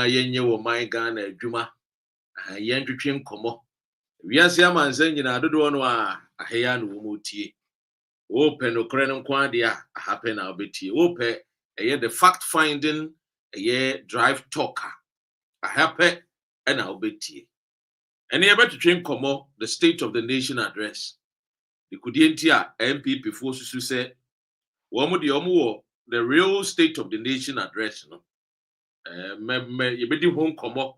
yenye wo man Ghana adwuma yen twetwe nkomo wiase amansan nyina dodo no a aheya no wo motie wo pe no kore no kwa de a happen na obetie wo pe the fact finding drive talker happen na obetie ene ye betwetwe nkomo the state of the nation address the kudie a MPP fo susu se wo mo de wo the real state of the nation address no ye bedi ho nkomo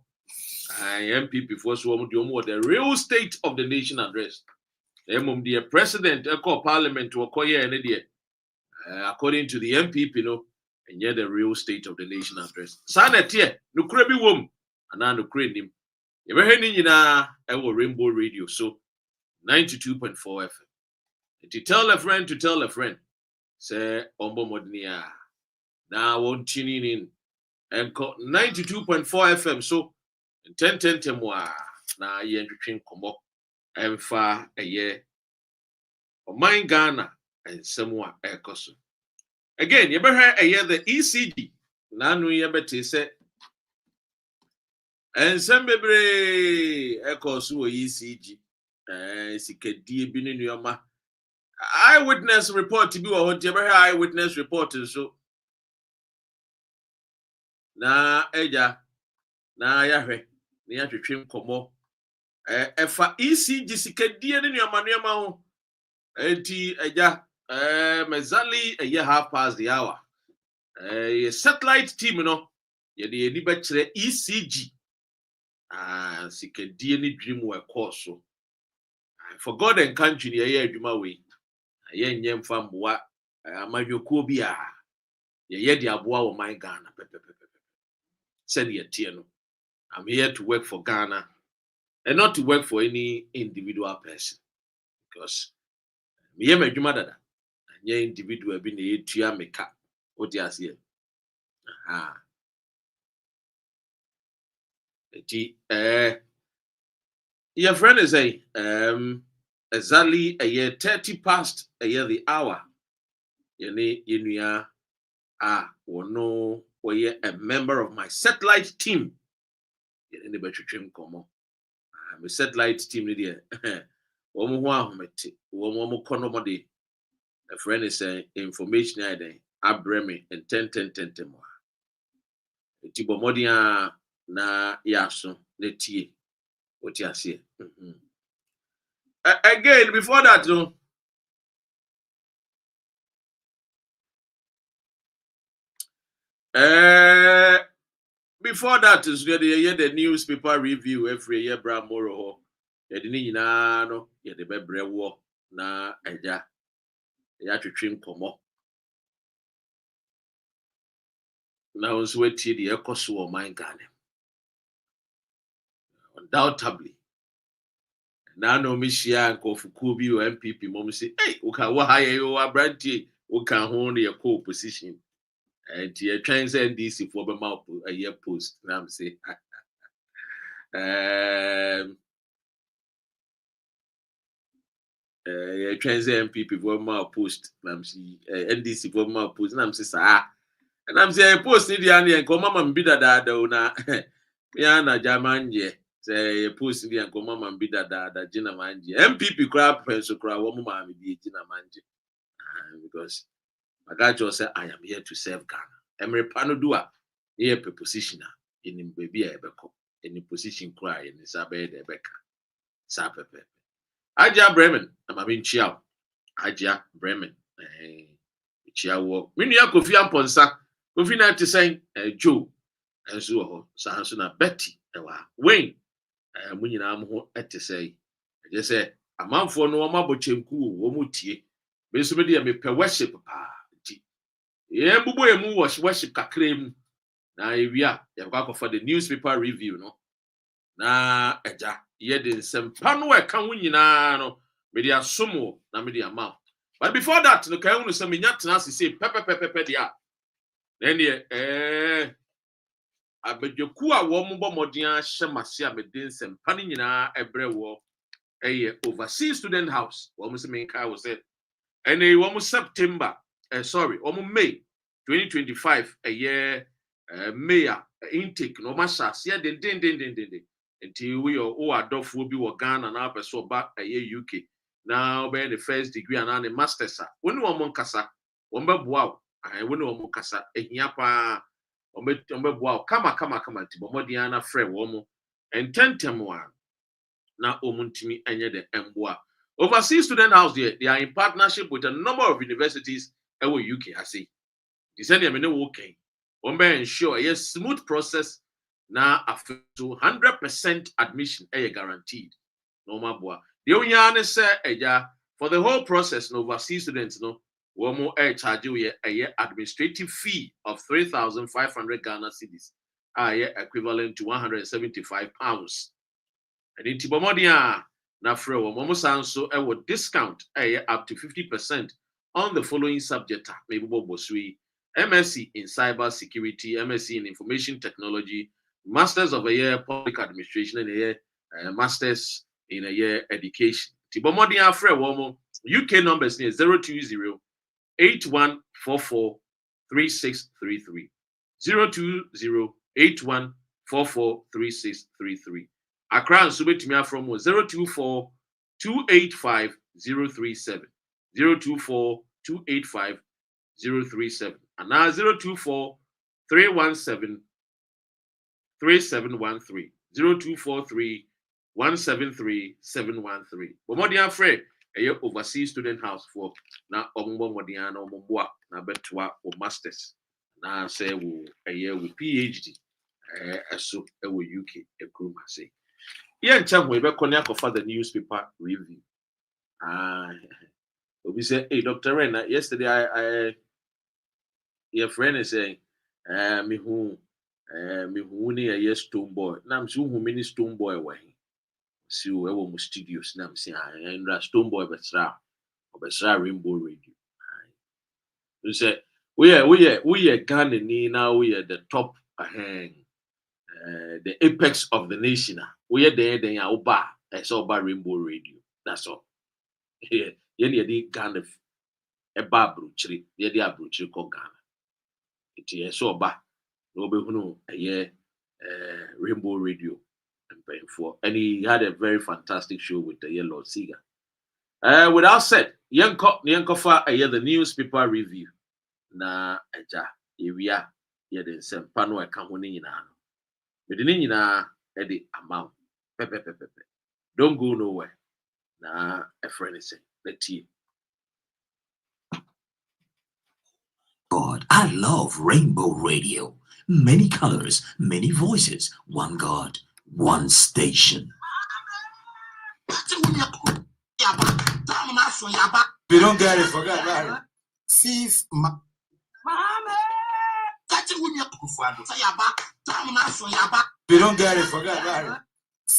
MPP for so the real state of the nation address. The president call parliament to according to the MPP, and yet the real state of the nation address. Sanet here, no crabby womb, and I no crane him. You ever heard in Rainbow Radio, so 92.4 FM. To tell a friend to tell a friend, say Ombo Modnia. Now won't tuning in and 92.4 FM, so 10 mwa na ye ntwetwe nkomo emfa o man Ghana ensem a ekoso again ye behwe the ECG na anu ye bete se ensem bebre ekoso o ECG sikadie bi ne nuoma eyewitness report bi wo ho ye behwe eyewitness report so na eja na yahwe na twetwe nkomo efa ECG sikadie ne nuama ho enti eja mezali half past the hour satellite team no ye de ni ba kire ECG sikadie ne dream we course so for God and country ye adwuma we ye nyem fa mboa amadwokuo bi a ye de aboa wo man Ghana send ye tie no. I'm here to work for Ghana and not to work for any individual person because me am a dada and your individual been a tua meka what you see. Your friend is exactly a year 30 past a year the hour. You are a member of my satellite team. In the between come I'm a satellite team there. One more conomody. A friend is saying information Abremi and 10 more. Tibomodia na yaso netie. What you see. Again, before that, before that is the newspaper review every year bra moro ye de ni nyina no ye de bebre wo na eja ya twetwe nkomo na onso wetie de ekoso o man Ghana undoubtedly na no mishia nkofuku bi o MPP mom say hey uka wo haye yo abrantie uka ho ne ye ko opposition and you trying to send this for the mouth a year post. Now I'm saying, you trying to send MPP for mouth post. Now I'm saying, NDC for mouth post. Now I'm saying, and I'm saying, post the ane and come mama mbida da na. Ya na jamanje. Say post the and come mama mbida da jina manje. MPP crap pencil crap. Woman mama be jina manje because. I got you say I am here to serve Ghana. Emre Panodua, here prepositioner in baby ebeko, in position cry in Sabe de Becca. Sapepe. Aja Bremen, I'm in Chiao. Aja Bremen. Chiao. Minya Kofi Amponsa, Kofi na to say Joe, and so Sansona Betty, Wayne. Munina Amho at to say, I just say, a man for no mabo chemku, womutie. Besumedi me per worship pa. Yeah, bubu emu worship kakrem na ewia ya kwa for the newspaper review no na eja ye de nsempa no e ka ho nyina no me dia somo na me dia ma but before that no kan unu se me nya tena se pepepepepe dia then ye abedweku a wo mbọ modin a hyemase a me de nsempa no nyina ebre wo overseas student house wo mo se me kai wo se ene wo mo September sorry, May 2025, a year May intake no mashas yeah den until we are adolf will be Ghana now person back a year UK now be the first degree and the masters when you want kasa wombe boa I when you want kasa ehia pa wombe boa kama tibomo diana frɛ wo and tentem one na omuntimi enye the emboa. Overseas Student House they are in partnership with a number of universities in UK. I say, they say they are working. Ensure a smooth process now to 100% admission guaranteed. No more. The only say for the whole process, overseas students no one more charge you a administrative fee of 3,500 Ghana cedis, equivalent to £175. And in Tibomodia. Na frɛ wo mo sanso ewo discount up to 50% on the following subject maybe bosui MSc in cyber security, MSc in information technology, masters of a year public administration and a year masters in a year education. Tibomodi afre wo mo UK numbers near 020 8144 3633 020 8144 3633. Accra and Subetimi from 024 285 037 024 285 037 and now 024 317 3713 024 173 713. But more than afraid, a overseas student house for now Modiana Momboa, now Betua or masters. Now say a year with PhD, so a UK, a crew, I say. Yeah, and we be connect for the newspaper review. We say, hey, Dr. Rena, yesterday I your friend is saying, me who ni a yes stone boy. Now I'm so who many stone boy away. See, we were studios. Now I'm saying, and stone boy besra Rainbow Radio. You say, we are Ghana now. We are the top the apex of the nation. We are there, then Oba. I saw about Rainbow Radio. That's all. Yeah, the Ghana a bar bruchery. The bruchery called Ghana. It is so bad. Nobody who a year Rainbow Radio and paying for. And he had a very fantastic show with the Yellow Siga. Without said, Yankofa a year the newspaper review. Na eja ewia ye de nsem pa no eka ho ni nyina no me de ni nyina e de amount pepe don't go nowhere na a friend say let you. God, I love Rainbow Radio. Many colors, many voices, one God, one station. If you don't get it, forget about it. Fifth If you don't get it, forget about it.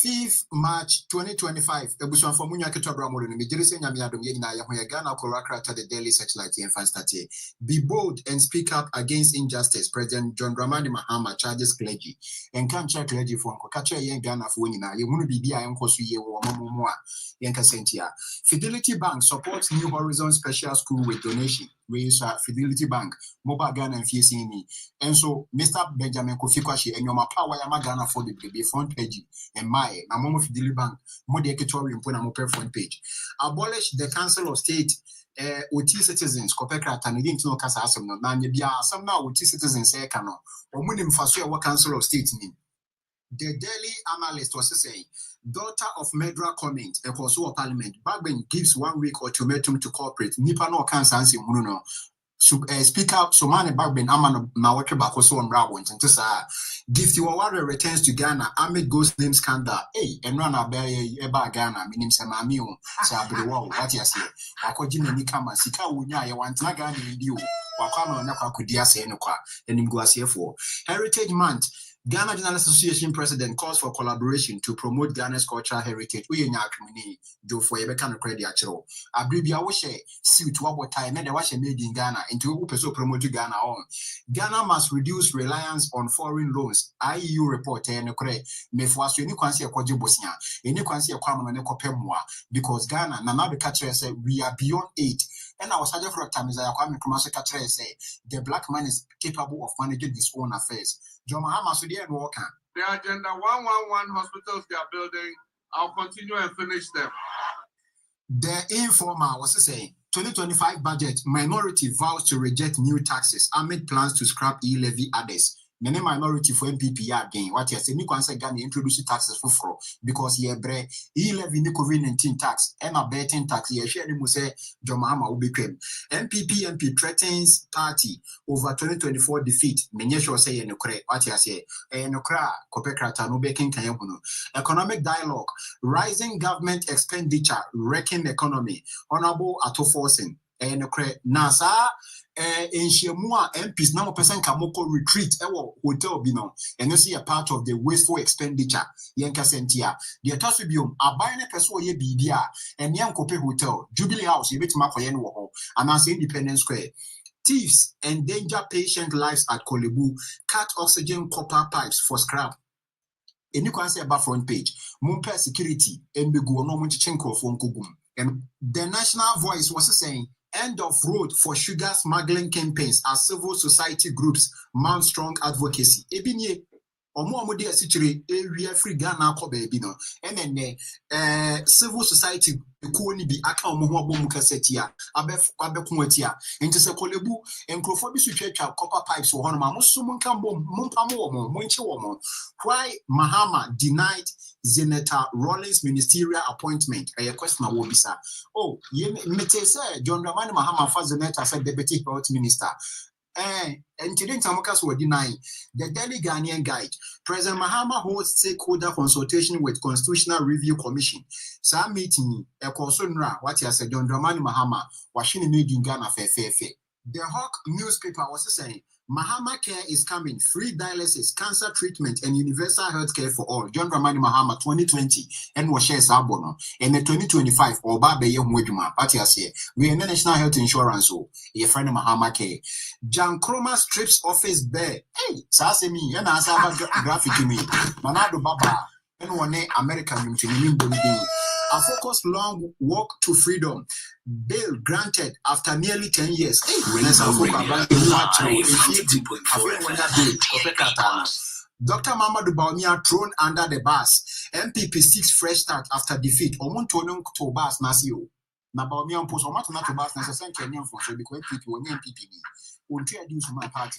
5th March 2025. Ebusuan for Munya Ketobra Modo, Mijirisen Yamiadum Yena Yahoya Ghana Korakra to the Daily Satellite and Fanstate. Be bold and speak up against injustice. President John Dramani Mahama charges clergy and can't check clergy for Kokacha Yen Ghana for Winina. You want to be and Kosuye or Momoa Yanka Sentia. Fidelity Bank supports New Horizon Special School with donation. Raise Fidelity Bank, Mobile Ghana and FCNE. And so, Mr. Benjamin Kofikwashi and your power Yamagana for the baby front page and my Namomo Fidelity Bank, Modiakitori and Punamo front page. Abolish the Council of State. OT citizens, Copecra, and didn't know Casa Asam, Nanya, some now OT citizens say cano, or Munim Faso, what Council of State name. The Daily Analyst was saying, daughter of Medra comment, a Kosovo Parliament, Bagben gives 1 week ultimatum to corporate, Nipano Kansansi Muno. Speaker Somane Bagben Amano Mawake Bakoso and Rawant and Tessa. Gift you award returns to Ghana amid ghost name scandal. Hey, and run a bay eba Ghana, meaning Samamio, Sabriwa, what you say. Wakojin Nikama, Sika Wunya, want Nagan in you, Wakama Nakakudia Senoka, and Imguasia for Heritage Month. Ghana Journalists Association President calls for collaboration to promote Ghana's cultural heritage. We are do for a better credit actual. Abribia Washe, suit what time and the Washe made in Ghana into who promote Ghana on. Ghana must reduce reliance on foreign loans. IEU report and credit may force any quancy a Kwaji Bosnia, any quancy a common and a copemwa because Ghana, Nana the catcher said we are beyond 8. And I was such for a time is I come across a say the black man is capable of managing his own affairs. John Mahama so there work. The agenda 111 hospitals they are building, I'll continue and finish them. The informer was saying 2025 budget minority vows to reject new taxes amid plans to scrap e-levy others. Many minority for MPP again. What you say? You can say Ghana introduce taxes for fraud because ye bre e-levy ni COVID-19 tax and a betting tax. Ye share ni say John Mahama will be claimed. MP threatens party over 2024 defeat. Many sure say ye no kre. What you say? No kra kopekrata no beking kanyabuno. Economic dialogue. Rising government expenditure wrecking economy. Honorable Atoforsen. No kre nasa. In Shemua MPs now person Kamoko retreat hotel bino and you see a part of the wasteful expenditure Yanka Sentia. The Tasubium are buying a person ye bidia and Yankope Hotel, Jubilee House, you bet Makoyen Woho, and as Independence Square. Thieves endanger patient lives at Kolebu, cut oxygen copper pipes for scrap. And you can say about front page, Mumpa security, and Bigu no Munchenko from Kugum. And the National Voice was saying, end of road for sugar smuggling campaigns as civil society groups mount strong advocacy. Ebinye omo de asichire area free Ghana ko baby no. And then civil society ko ni bi aka omo ho abom kasetia abekunwatia. Enti se Kolebu enkrofo bi sutwatwa copper pipes wo hono ma musu munkambom mumpamo wo mo munchi wo mo. Why Mahama denied Senator Rawlings ministerial appointment? A question will be sir. Oh, you may say John Dramani Mahama for Senator said deputy health minister. And today Tamukas were denying the Daily Ghanaian Guide. President Mahama holds stakeholder consultation with Constitutional Review Commission. Some meeting a consulra what he said John Dramani Mahama was in Ghana fefe. The Hawk newspaper was saying Mahama Care is coming, free dialysis, cancer treatment, and universal health care for all. John Dramani Mahama 2020 and was shares abono. And the 2025 or Babe Yemweduma, Patiasia, we are national health insurance. So a friend of Mahama Care. Jan Kroma strips office bare. Hey, Sasemi, and as I graphic me, Manado Baba, and one American a focused long walk to freedom. Bail granted after nearly 10 years. Dr. Mamadou Bawumia thrown under the bus. MPP seeks fresh start after defeat. Omontonon to bus Nasio. Na Bawumia post Omontonon to bus Nasa Kenyan for so because MPP or MPP. Won't introduce my party.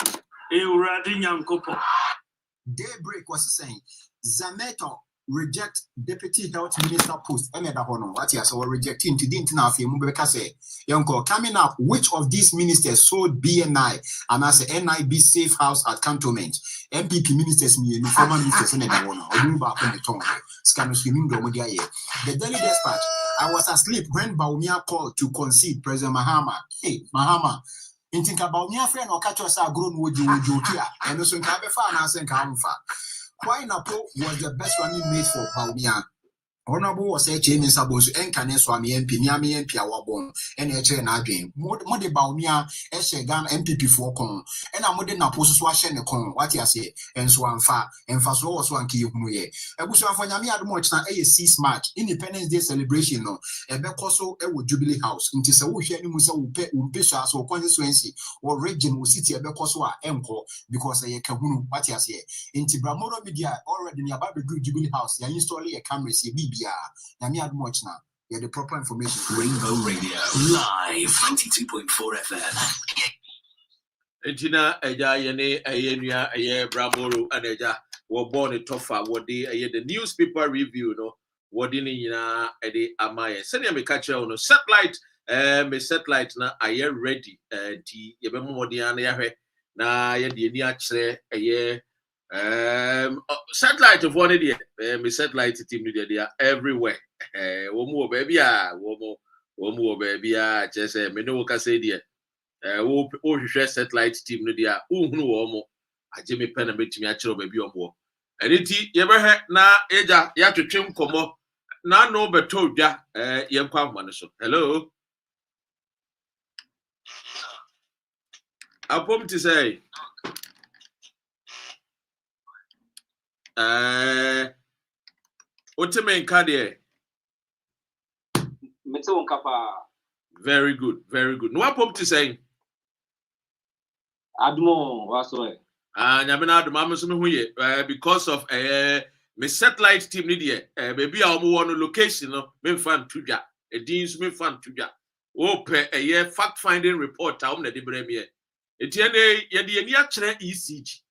Daybreak was saying Zaneto reject deputy health minister post. What you are rejecting to didn't now say coming up, which of these ministers sold BNI and as a NIB safe house at cantonment? MPP ministers former ministers in the Daily Dispatch. I was asleep when Bawumia called to concede President Mahama. Hey, Mahama. In think about me, friend or catch us grown would you here and also in Kabefa and Asen Kamfa. Why Napo was the best running mate for Bawumia. Honorable was a chain in Sabos and Kaneswami MP, Niami MP, our bone, and a dream. More de Bawumia, Eshegan MPP for con, and a modern Apostle Swashen a con, what you say, and Swan Fa, and Faso was one key muye. A bush of Yami had much now a 6 March, Independence Day celebration, no, a Becoso, a Jubilee House, into Sawisha Musa Umpisa, or constituency, or region will city a Becoso, Emco, because a Kahunu, what you say. In Tibramoro Media, already near Bible Jubilee House, they install a camera, Yami had much now. You had the proper information. Rainbow Radio, live 92.4 FM. Entina eja yene eyenua eye Bramoro and eja were born a tougher what day the newspaper review no what in yina ede amaye. Send me catch on satellite me satellite na aye ready ti ye be mmodian ya hwe na ye de ni akire eye satellite of one idea. Me satellite team they are everywhere. Womu baby womu baby just me no ka say there. Wo hwehwe satellite team no dia uhunu wo mo aje me pen na betimi a kire baby omo. Eniti ye be he na eja ya twetwe nkomo na no beto dwa ye nkwa ahoma no so. Hello. Apom to say Otemen Kade Meto Nkapa Very good, very good. No what to say? Admo waso Nyamina adumame so me hu ye because of me satellite team ni de baby a omo wo no location no me fan tudwa edin so me fan tudwa wo pe fact finding report a omo na de brem ye etie ne ye de ani a kire ECG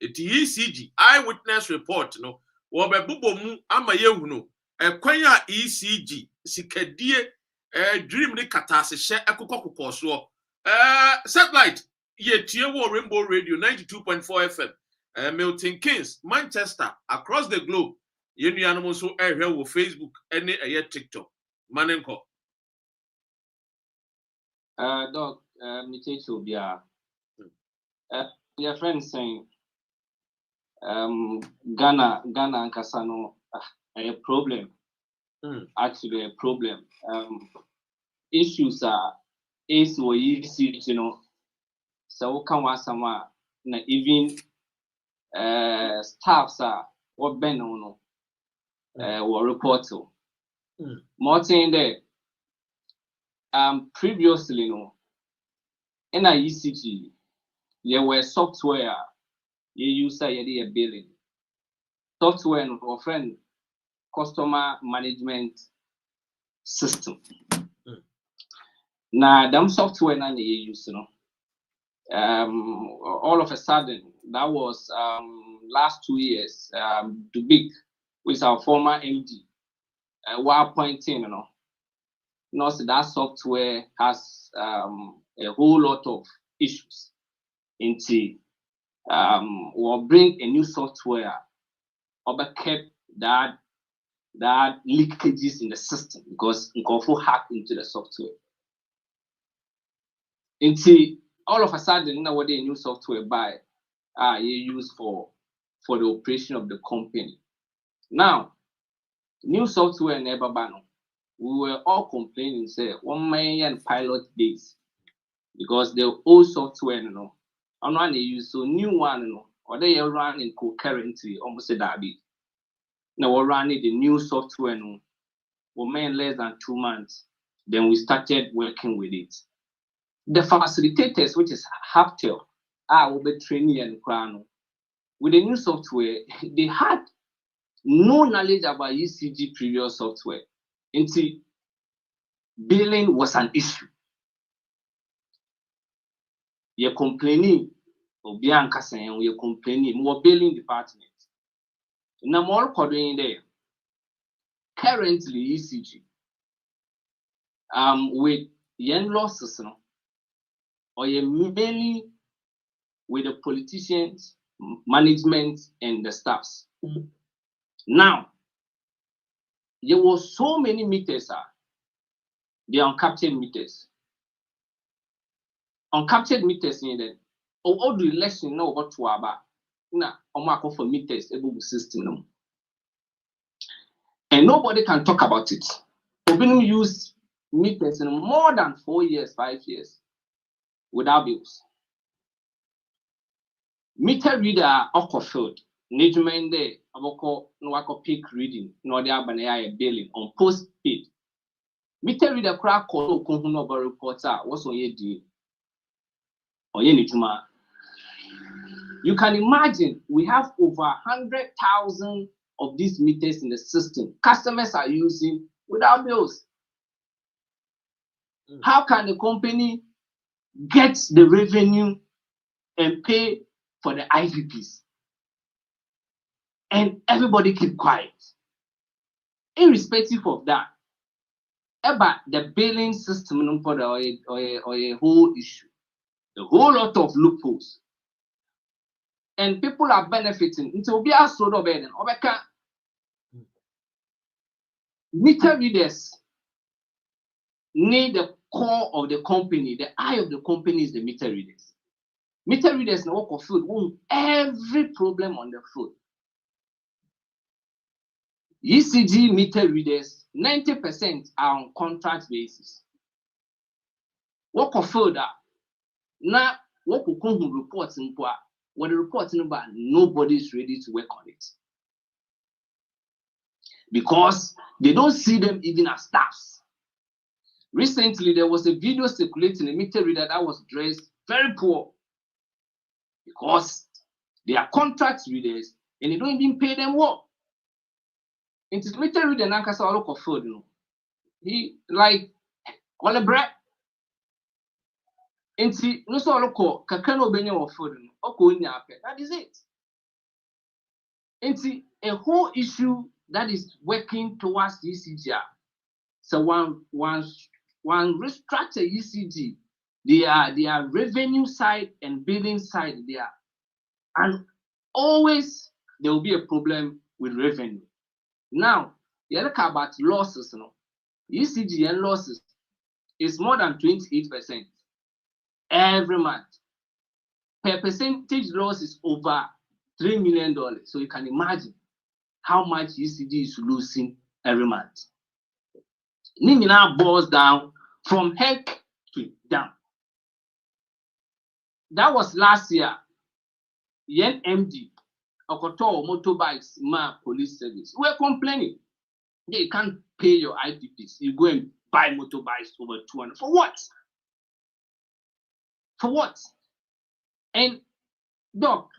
eti ECG eyewitness report no wo be bobom mu ama ye hu no kwan a ECG sikadie dream ni katase hye ekokokoko so satellite yetie wo Rainbow Radio 92.4 FM Milton Keynes Manchester across the globe yenu animal so ehwe wo Facebook ene TikTok manenko dog me teacher bia your friend saying Ghana nkasa no a problem actually a problem issues are is wo see you know so can wasama na even staffs are what ben no were reported more thing there previously no in a ECG there were software you use a billing software no friend customer management system now them software na you use no all of a sudden that was last 2 years Dubik with our former MD while pointing you know that software has a whole lot of issues into we'll bring a new software or kept that leakages in the system because Nkofo hacked into the software into all of a sudden now what a new software buy you use for the operation of the company. Now new software never ban. We were all complaining say 1 million pilot days because the old software no and one they use so new one no or they are running concurrently almost a dabi. Now we're running the new software no for less than 2 months. Then we started working with it. The facilitators, which is Haptel, will be training and crown. With the new software, they had no knowledge about ECG previous software. Until billing was an issue. You're complaining, or Bianca saying we're complaining, more billing department. Now more coding there. Currently, ECG, with young losses, or you're mainly with the politicians, management, and the staffs. Now, there were so many meters, the uncaptured meters. Uncaptured meters in there. All the election know what to about. Now, I'm for meters, able system. And nobody can talk about it. We've been used meters in more than 4 years, 5 years. Without bills. Meter reader Ocofield, Nijman de Aboko Nwako peak reading, no the Abanaya billing on postpaid. Meter reader crack call Kunhunoba reporter was on ye deal. Or Yenijuma. You can imagine we have over 100,000 of these meters in the system. Customers are using without bills. How can the company gets the revenue and pay for the IVPs? And everybody keep quiet. Irrespective of that, about the billing system for a whole issue, a whole lot of loopholes. And people are benefiting until we are so bad. Meter readers need the core of the company, the eye of the company is the meter readers. Meter readers now work on food, own every problem on the food. ECG meter readers, 90% are on contract basis. Work on food, now work on reports in poor. When the reports number, nobody is ready to work on it. Because they don't see them even as staffs. Recently, there was a video circulating, a meter reader that was dressed very poor because they are contract readers and they don't even pay them well. It is meter reader and Ankasa look of food, He like all a bread. And see, no so look kakano benyo of food, that is it. And see, a whole issue that is working towards ECG. So one restructure ECG, their revenue side and billing side there, and always there will be a problem with revenue. Now, you look about losses, ECG and losses is more than 28% every month. Per percentage loss is over $3 million. So you can imagine how much ECG is losing every month. Nina boils down from head to down. That was last year. Yen MD, Okoto motorbikes, police service. We're complaining. They can't pay your IPPs. You go and buy motorbikes over 200. For what? For what? And Doc,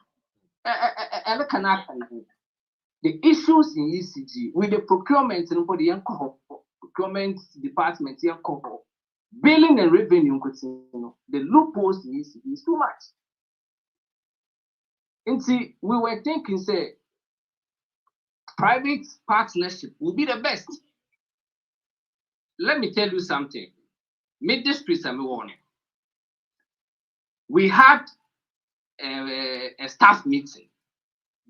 the issues in ECG with the procurement and for the procurement department, billing and revenue, the loopholes in ECG is too much. And see, we were thinking, say, private partnership will be the best. Let me tell you something. Mid districts and warning. We had a staff meeting.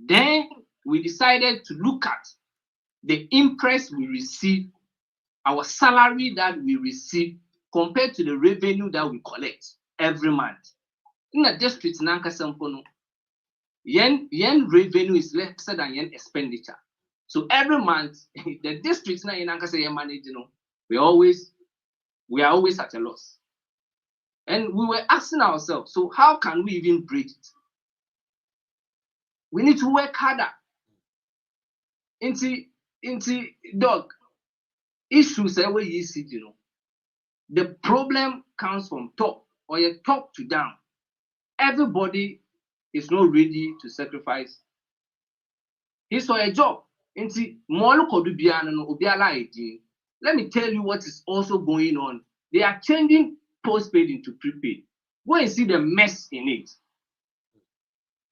Then we decided to look at the interest we receive, our salary that we receive compared to the revenue that we collect every month. In the district, yen revenue is lesser than yen expenditure. So every month, the districts now in Ankasa manage, we are always at a loss. And we were asking ourselves, so how can we even bridge it? We need to work harder. Into Dog issues where you see, the problem comes from top or you top to down. Everybody is not ready to sacrifice his or a job. Let me tell you what is also going on. They are changing postpaid into prepaid. Go and see the mess in it.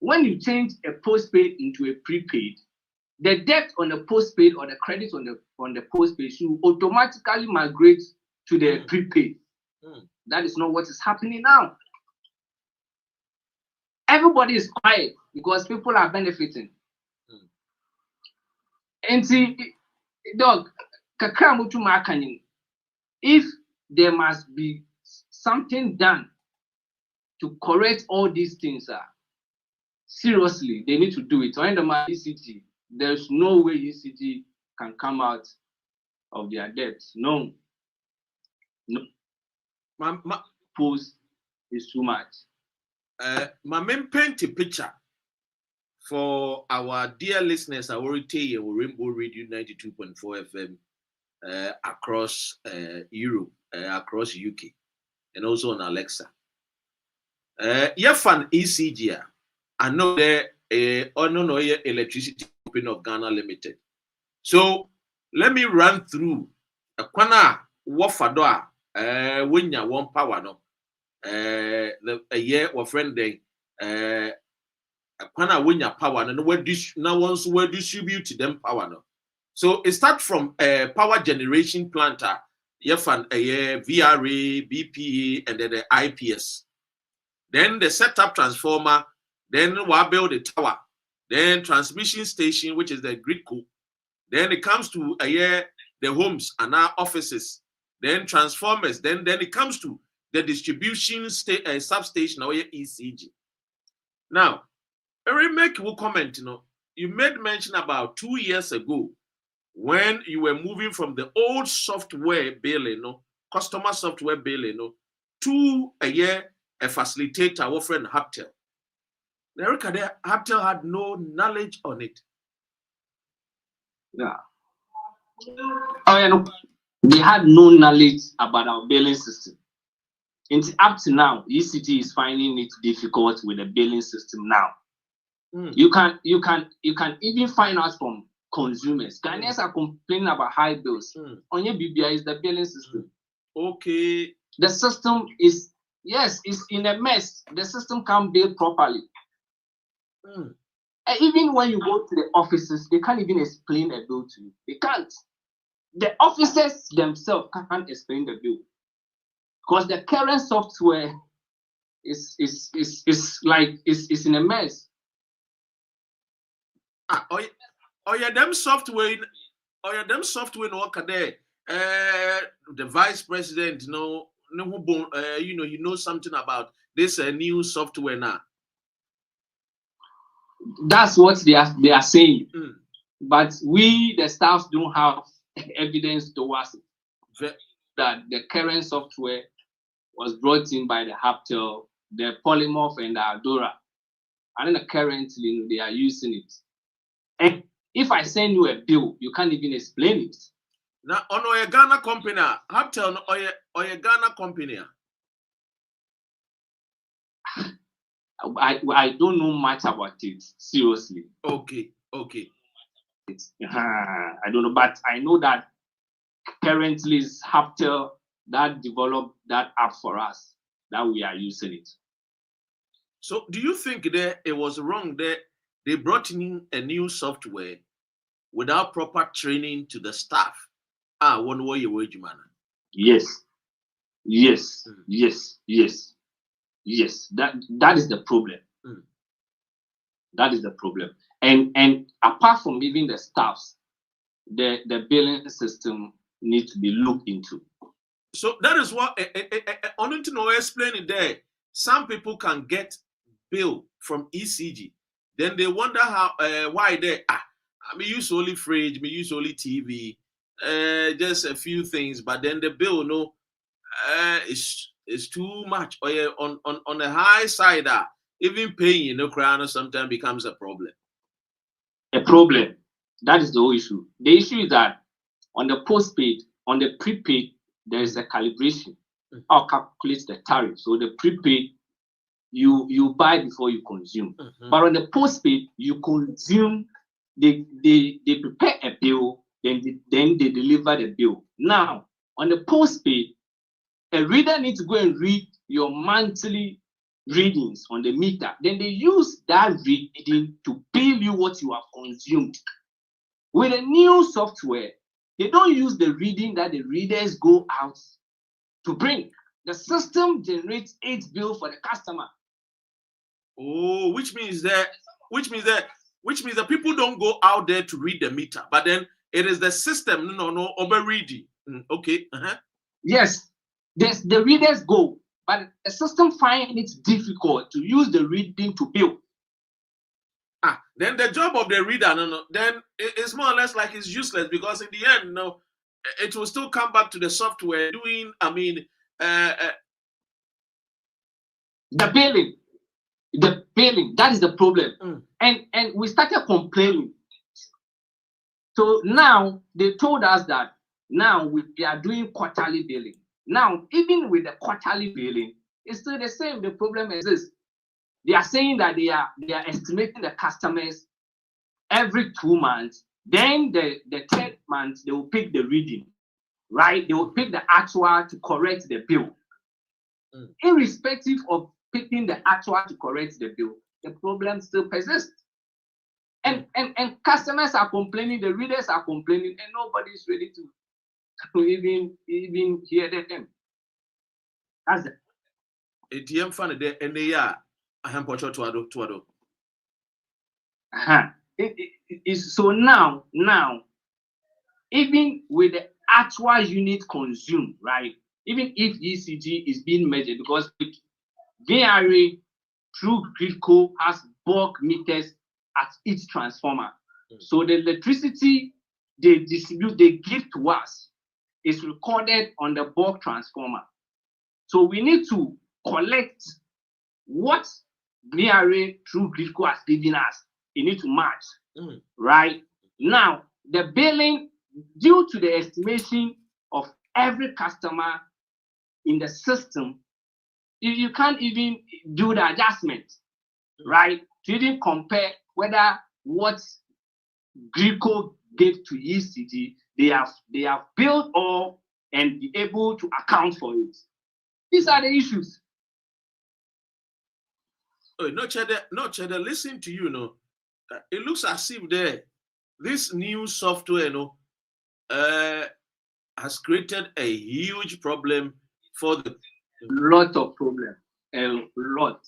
When you change a postpaid into a prepaid, the debt on the postpaid or the credit on the postpaid should automatically migrate to the prepaid. That is not what is happening now. Everybody is quiet because people are benefiting. And see, Dog, if there must be something done to correct all these things, seriously, they need to do it. When the ECG, there's no way ECG can come out of their debts. No. Post is too much. My main painting picture for our dear listeners, I already tell you, Rainbow Radio 92.4 FM across Europe, across UK, and also on Alexa. Fan ECG, I know the Electricity Company of Ghana Limited. So let me run through a kwana wafadwa when you want power no a year or friend day kwana when you power no where now once we distribute them power no. So it starts from a power generation planter, fan a year VRA, BPA, and then the IPS. Then the setup transformer. Then we'll build a tower. Then transmission station, which is the grid co. Then it comes to the homes and our offices. Then transformers. Then it comes to the distribution substation or ECG. Now, a remake will comment. You made mention about 2 years ago when you were moving from the old software billing, customer software billing, to a facilitator, our friend Haptel. Erica, Haptel had no knowledge on it. Yeah. Oh, yeah, no. they had no knowledge about our billing system. And up to now, ECG is finding it difficult with the billing system now. You can even find out from consumers. Ghanaians are complaining about high bills. On your BBI is the billing system. Okay. The system is it's in a mess. The system can't bill properly. And even when you go to the offices, they can't even explain a bill to you. They can't. The officers themselves can't explain the bill because the current software is in a mess. Them software no there. The vice president, he knows something about this new software now. That's what they are saying. But we, the staff, don't have evidence towards it. That the current software was brought in by the Haptel, the Polymorph, and the Adora. And then currently they are using it. And if I send you a bill, you can't even explain it. Now, on your Ghana company, Haptel or your Ghana company. I don't know much about it, seriously. Okay. I don't know, but I know that currently it's Haptel that developed that app for us, that we are using it. So do you think that it was wrong that they brought in a new software without proper training to the staff? One way you wage man. Yes. That is the problem. That is the problem. And apart from even the staffs, the billing system needs to be looked into. So that is what only to know explain it there. Some people can get bill from ECG, then they wonder how why they I use only fridge, me use only TV, just a few things, but then the bill is too much. Or on the high side, even paying crown sometimes becomes a problem. A problem. That is the whole issue. The issue is that on the postpaid, on the prepaid, there is a calibration. I'll calculate the tariff. So the prepaid, you buy before you consume. But on the postpaid, you consume. They prepare a bill, then they deliver the bill. Now on the postpaid, a reader needs to go and read your monthly readings on the meter. Then they use that reading to bill you what you have consumed. With a new software, they don't use the reading that the readers go out to bring. The system generates 8 bills for the customer. Oh, which means that people don't go out there to read the meter, but then it is the system over reading. Okay. Yes, the readers go, but the system finds it difficult to use the reading to bill. Then the job of the reader, then it's more or less like it's useless, because in the end, it will still come back to the software doing. The billing. That is the problem, and we started complaining. So now they told us that now we are doing quarterly billing. Now even with the quarterly billing, it's still the same. The problem exists. They are saying that they are estimating the customers every 2 months. Then the third month they will pick the reading, right? They will pick the actual to correct the bill. Irrespective of picking the actual to correct the bill, the problem still persists. And customers are complaining, the readers are complaining, and nobody is ready to even hear them. That's it. ATM fund there, and they are. So now, even with the actual unit consumed, right? Even if ECG is being measured, because VRA through Gridco has bulk meters at each transformer. So the electricity they distribute, they give to us, is recorded on the bulk transformer. So we need to collect what VRA through Gridco has given us. You need to match, right? Now, the billing, due to the estimation of every customer in the system, you can't even do the adjustment, right? To even compare whether what Greco gave to ECG, they have built or and be able to account for it. These are the issues. Oh, no, Cheddar, listen to you, no. It looks as if this new software, has created a huge problem for the Lot of problem. A lot.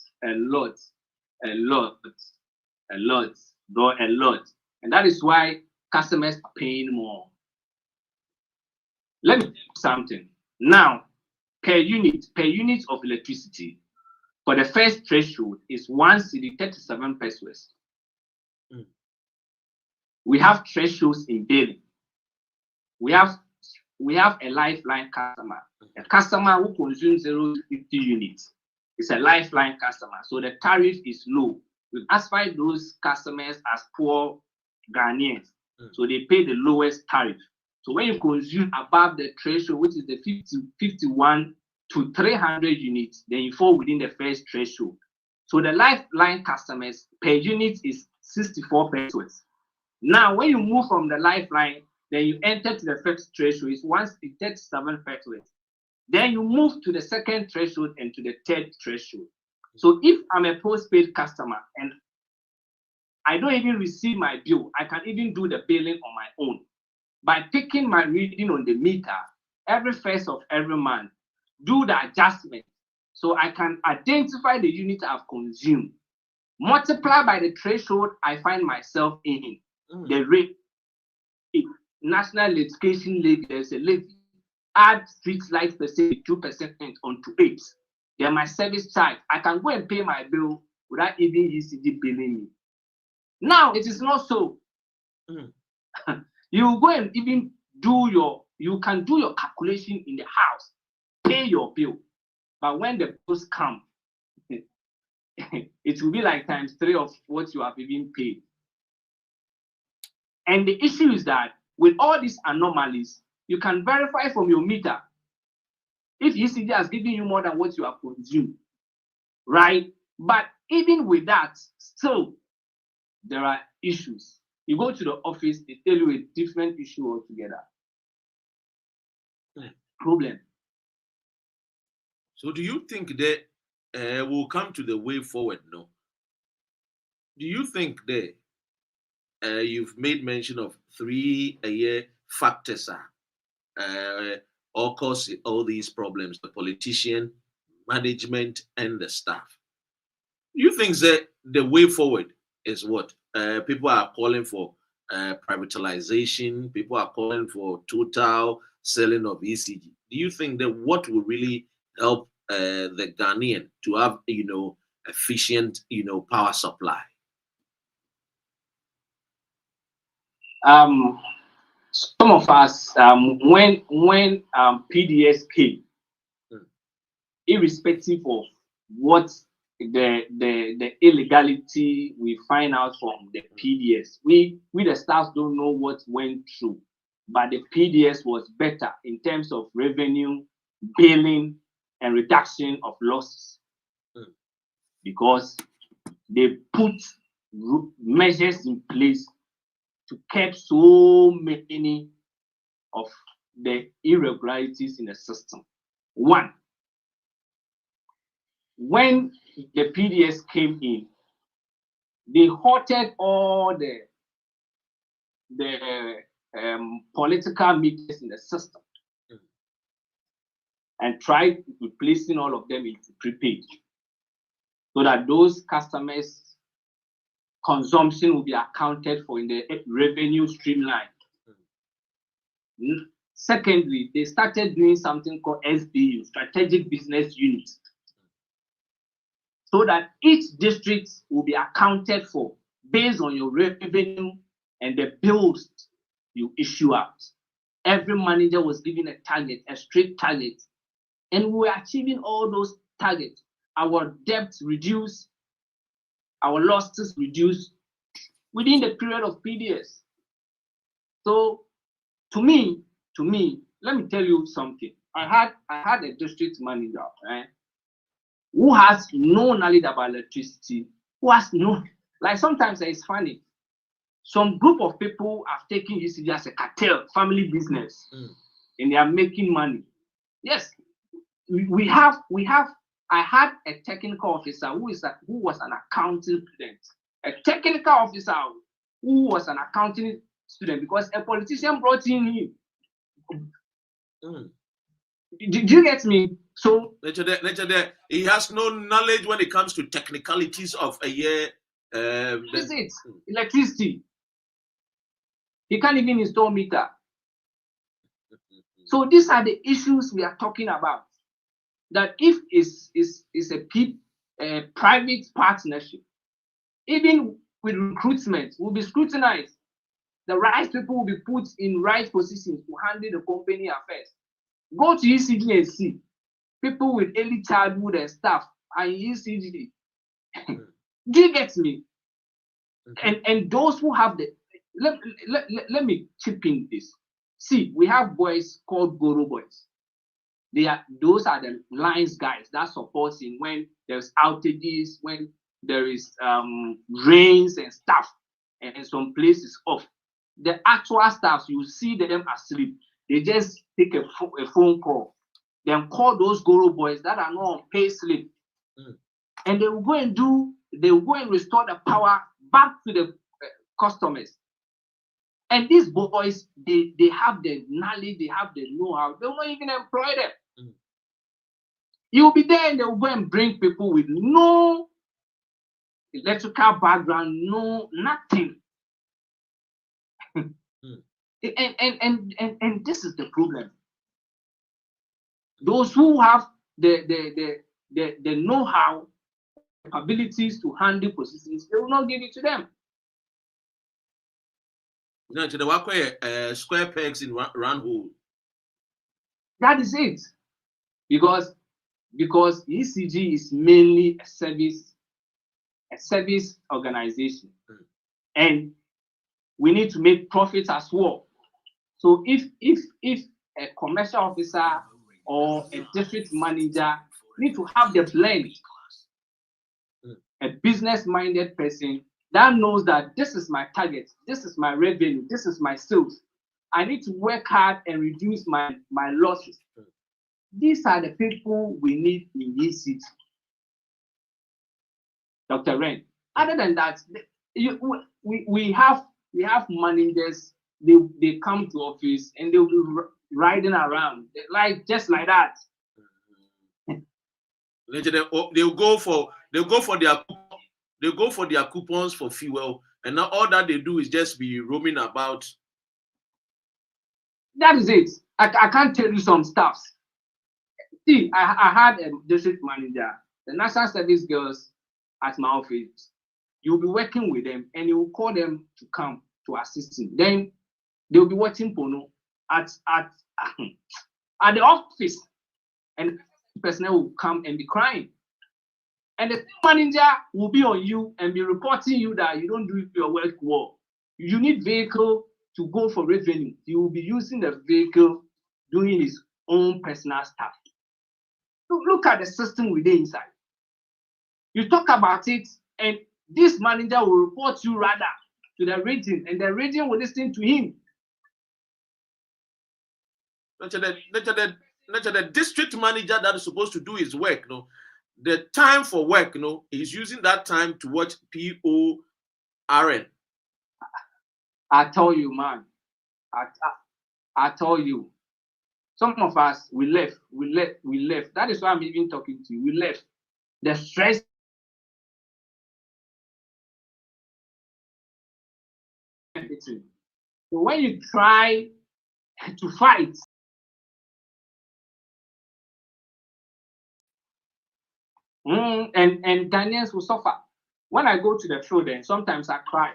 And that is why customers are paying more. Let me tell you something. Now, per unit of electricity, for the first threshold is 1 cedi 37 pesos. We have thresholds in billing. We have a lifeline customer. A customer who consumes 0 to 50 units is a lifeline customer. So the tariff is low. We classify those customers as poor Ghanaians. So they pay the lowest tariff. So when you consume above the threshold, which is the 51 to 300 units, then you fall within the first threshold. So the lifeline customers per unit is 64 pesos. Now, when you move from the lifeline, then you enter to the first threshold, it's 137 pesos. Then you move to the second threshold and to the third threshold. So if I'm a postpaid customer and I don't even receive my bill, I can even do the billing on my own. By picking my reading on the meter every first of every month, do the adjustment so I can identify the unit I've consumed. Multiply by the threshold I find myself in. The rate, National Education Levy, there's a levy. Add street light percentage 2% onto it. Then my service charge, I can go and pay my bill without even ECG billing me. Now it is not so. You go and even you can do your calculation in the house, pay your bill. But when the bills come, it will be like times 3 of what you have even paid. And the issue is that with all these anomalies, you can verify from your meter if ECG has given you more than what you have consumed, right? But even with that, still, there are issues. You go to the office, they tell you a different issue altogether. Problem. So do you think that will come to the way forward? No. Do you think that you've made mention of 3 factors all cause all these problems: the politician, management, and the staff? Do you think that the way forward is what? People are calling for privatization. People are calling for total selling of ECG. Do you think that what will really help the Ghanaian to have, efficient, power supply? Some of us, when PDS came, irrespective of what the illegality we find out from the PDS, we the staff don't know what went through, but the PDS was better in terms of revenue, billing, and reduction of losses, because they put measures in place to curb so many of the irregularities in the system. One, when the PDS came in, they halted all the political meters in the system and tried replacing all of them into prepaid, so that those customers' consumption will be accounted for in the revenue streamline. Secondly, they started doing something called SBU, Strategic Business Units, so that each district will be accounted for based on your revenue and the bills you issue out. Every manager was given a target, a strict target, and we were achieving all those targets. Our debts reduced, our losses reduced within the period of PDS. So to me, let me tell you something. I had a district manager, right, who has no knowledge about electricity, who has no, like sometimes it's funny. Some group of people have taken ECD as a cartel, family business, and they are making money. Yes, we have. I had a technical officer who was an accounting student. A technical officer who was an accounting student because a politician brought in him. Do you get me? So he has no knowledge when it comes to technicalities of a year. Is it electricity? He can't even install meter. So these are the issues we are talking about. That if is a private partnership, even with recruitment, will be scrutinized. The right people will be put in right positions to handle the company affairs. Go to ECD and see people with early childhood and staff are in ECD. Do you get me? And those who have the let me chip in this. See, we have boys called Goro boys. Those are the lines guys that supports in when there's outages, when there is rains and stuff, and some places off. The actual staff, you see them asleep. They just take a phone call, then call those Goro boys that are not on pay slip, and they will go and restore the power back to the customers. And these boys, they have the knowledge, they have the know-how. They will not even employ them. You'll be there and they will go and bring people with no electrical background, no nothing. And this is the problem. Those who have the know-how, abilities to handle positions, they will not give it to them. No, to the square pegs in round hole. That is it. Because ECG is mainly a service organization. And we need to make profits as well. So if a commercial officer or a district manager need to have the blend, a business-minded person that knows that this is my target, this is my revenue, this is my sales. I need to work hard and reduce my losses. These are the people we need in ECG. Dr. Ren. Other than that, we have managers. They come to office and they'll be riding around just like that. They'll go for their coupons for fuel, and now all that they do is just be roaming about. That is it. I can't tell you some stuff. See, I had a district manager, the national service girls at my office. You'll be working with them and you will call them to come to assist you. Then they'll be watching porno at the office, and the personnel will come and be crying. And the manager will be on you and be reporting you that you don't do your work well. You need vehicle to go for revenue. He will be using the vehicle doing his own personal stuff. Look at the system within inside. You talk about it, and this manager will report you rather to the region, and the region will listen to him. The district manager that is supposed to do his work, the time for work, he's using that time to watch PORN. I tell you, man. I tell you. Some of us, we left. That is why I'm even talking to you. We left. The stress. So when you try to fight, and Ghanaians will suffer. When I go to the field, and sometimes I cry.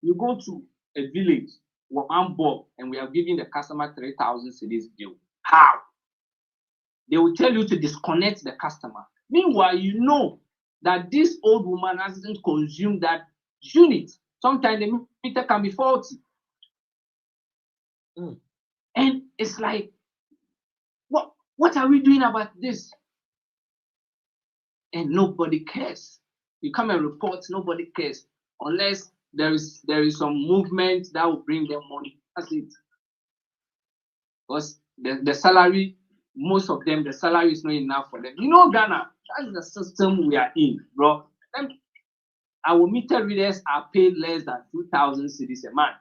You go to a village, one bob, and we are giving the customer 3,000 cedis bill. How? They will tell you to disconnect the customer. Meanwhile, you know that this old woman hasn't consumed that unit. Sometimes the meter can be faulty. And it's like What are we doing about this? And nobody cares. You come and report, nobody cares. Unless there is some movement that will bring them money. That's it. Because the salary, most of them, the salary is not enough for them. You know, Ghana, that's the system we are in, bro. Our meter readers are paid less than 2,000 cedis a month.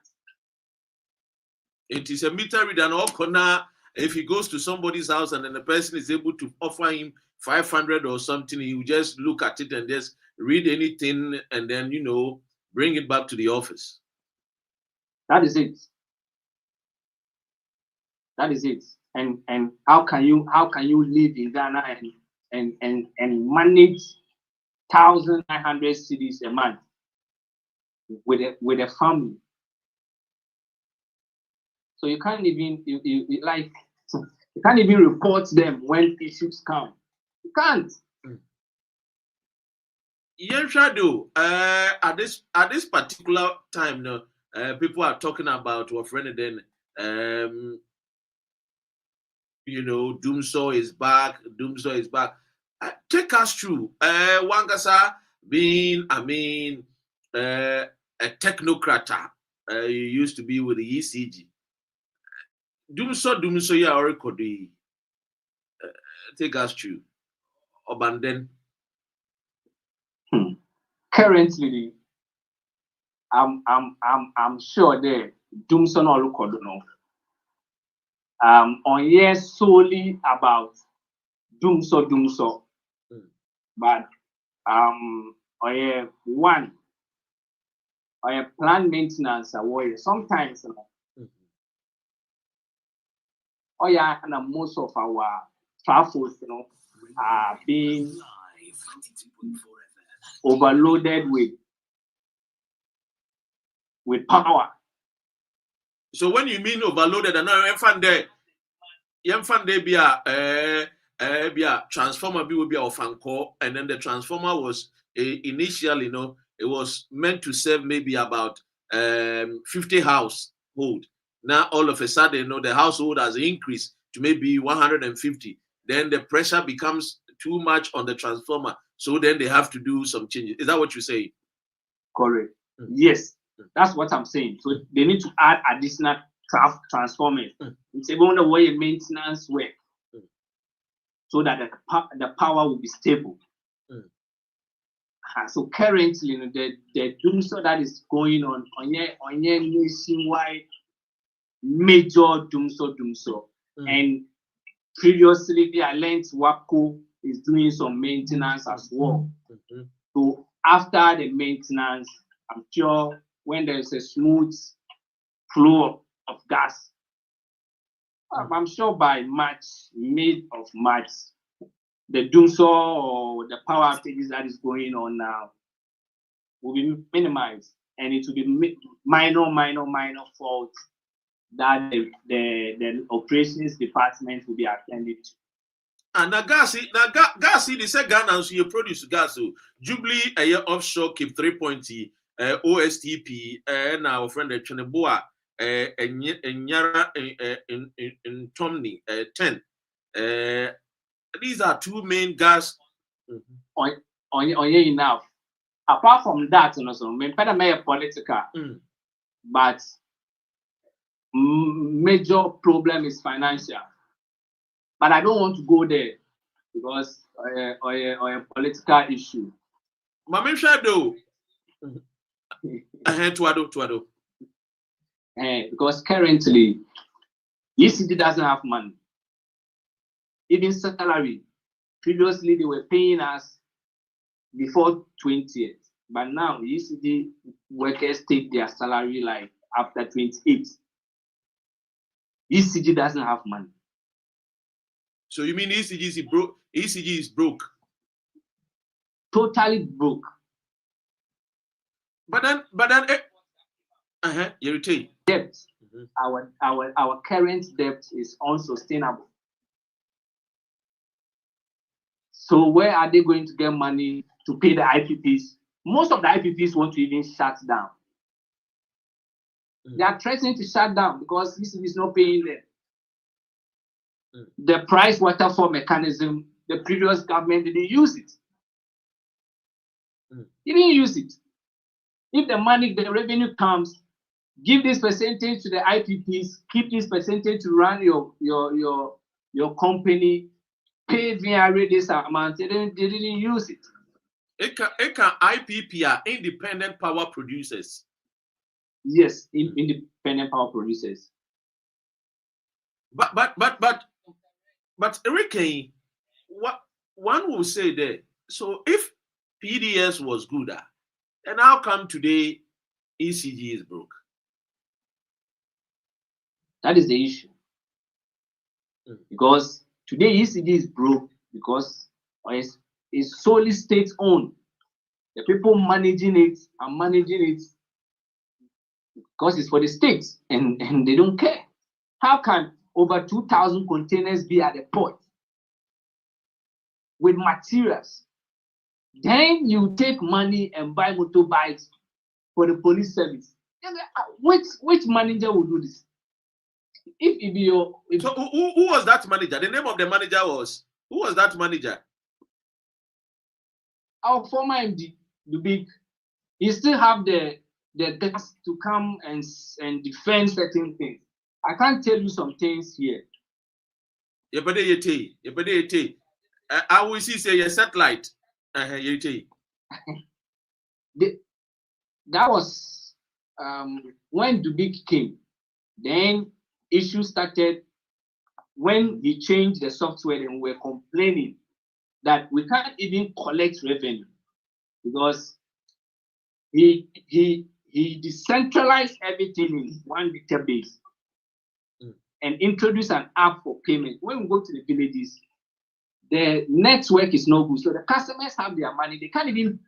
It is a meter reader, and all corner. If he goes to somebody's house and then the person is able to offer him 500 or something, he will just look at it and just read anything and then, you know, bring it back to the office. That is it. That is it. And how can you live in Ghana and manage 1,900 cedis a month with a family? So you can't even you can't even report them when issues come. You can't. Yeah, Shadow. At this particular time, no, people are talking about what friend then. You know, Dumso is back. Dumso is back. Take us through. Wangasa being, a technocrat. You used to be with the ECG. Dumso, you are already. Take us through. Abandon. Currently, I'm sure that Dumso no look no. On here solely about Dumso. But on here one on your plant maintenance sometimes and most of our travels, are being overloaded with power. So when you mean overloaded, and now be a transformer will be of Anchor, and then the transformer was initially, it was meant to serve maybe about 50 household. Now all of a sudden, the household has increased to maybe 150. Then the pressure becomes too much on the transformer, so then they have to do some changes. Is that what you say? Correct. Yes, that's what I'm saying. So they need to add additional transformers. It's even the way maintenance work, so that the power will be stable. So currently, the Dumso that is going on your nationwide major Dumso. And previously, the Alliance WAPCO is doing some maintenance as well. So after the maintenance, I'm sure when there's a smooth flow of gas, I'm sure by mid of March, the Dumso or the power outages that is going on now will be minimized, and it will be minor faults that the operations department will be attended to. And the gas, they say Ghana, so you produce gas. So Jubilee, a year offshore, keep 3.0 OSTP, and our friend Cheneboa, and Yara in Tomney, 10. These are two main gas. On enough. Apart from that, maybe political, but major problem is financial. But I don't want to go there because a political issue. Mami Shadow. Tuado. Because currently, ECD doesn't have money. Even salary. Previously, they were paying us before 20th. But now, ECD workers take their salary like after 28. ECG doesn't have money. So you mean ECG is broke? ECG is broke. Totally broke. But then, you retain debt. Our current debt is unsustainable. So where are they going to get money to pay the IPPs? Most of the IPPs want to even shut down. They are threatening to shut down because ECG is not paying them. The price waterfall mechanism, the previous government didn't use it. They didn't use it. If the money, the revenue comes, give this percentage to the IPPs, keep this percentage to run your company, pay VRA this amount. They didn't use it. It can IPP are independent power producers. Yes, independent power producers. But Ricky, what one will say there. So if PDS was good, then how come today ECG is broke? That is the issue. Because today ECG is broke because it's solely state-owned. The people managing it are managing it because it's for the states and they don't care. How can over 2,000 containers be at the port with materials? Then you take money and buy motorbikes for the police service. Which manager will do this? So who was that manager? The name of the manager was, who was that manager? Our former MD, the big, he still have the guts to come and defend certain things. I can't tell you some things here. I will see say your satellite. That was when Dubik came. Then issues started when he changed the software and we were complaining that we can't even collect revenue because he decentralized everything in one database and introduced an app for payment. When we go to the villages, the network is no good. So the customers have their money. They can't even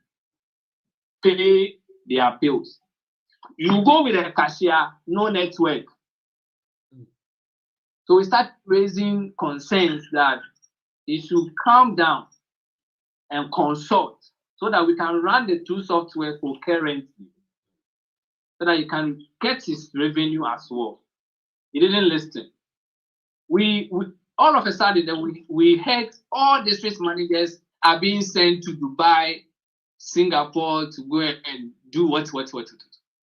pay their bills. You go with a cashier, no network. So we start raising concerns that it should calm down and consult so that we can run the two software concurrently so that you can get his revenue as well. He didn't listen. We all of a sudden we heard all district managers are being sent to Dubai, Singapore to go and do what.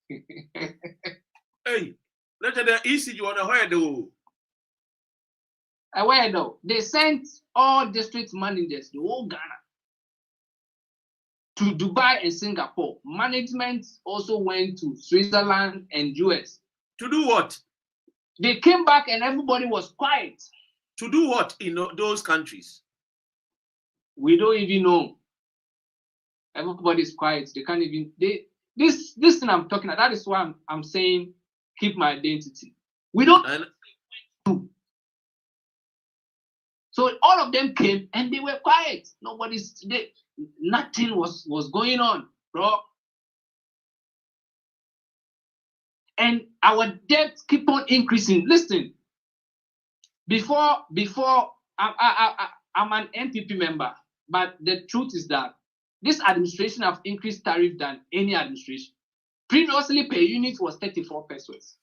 Hey, let the ECG on the head though. Where though? They sent all district managers, the whole Ghana, to Dubai and Singapore. Management also went to Switzerland and US. To do what? They came back and everybody was quiet. To do what in those countries? We don't even know. Everybody's quiet. They can't even. This thing I'm talking about. That is why I'm saying keep my identity. We don't. So all of them came and they were quiet. Nothing was going on, bro. And our debt keep on increasing. Listen, before I'm an NPP member, but the truth is that this administration have increased tariff than any administration. Previously, per unit was 34 pesos.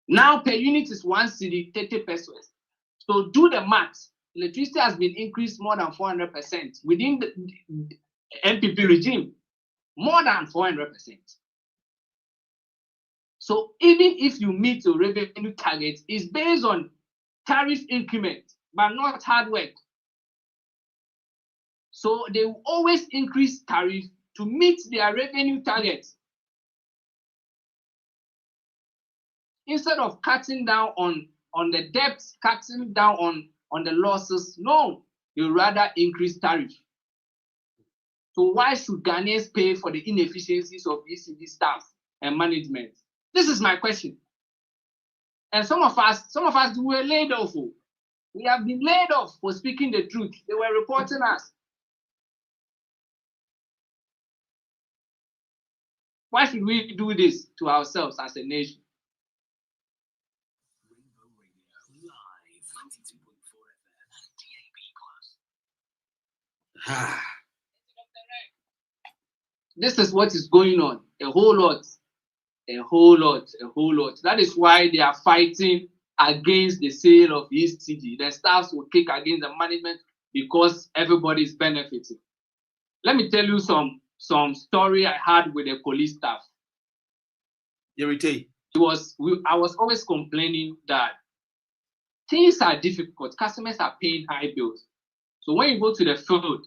Now per unit is 1 cedi, 30 pesos. So do the math. Electricity has been increased more than 400% within the NPP regime, more than 400%. So even if you meet your revenue target, it's based on tariff increment, but not hard work. So they will always increase tariff to meet their revenue targets. Instead of cutting down on the debts, cutting down on the losses, no, you rather increase tariff. So why should Ghanaians pay for the inefficiencies of ECD staff and management? This is my question. And some of us were laid off. We have been laid off for speaking the truth. They were reporting us. Why should we do this to ourselves as a nation? This is what is going on. A whole lot. That is why they are fighting against the sale of ECG. The staffs will kick against the management because everybody is benefiting. Let me tell you some story I had with the police staff. You retain. I was always complaining that things are difficult. Customers are paying high bills. So when you go to the field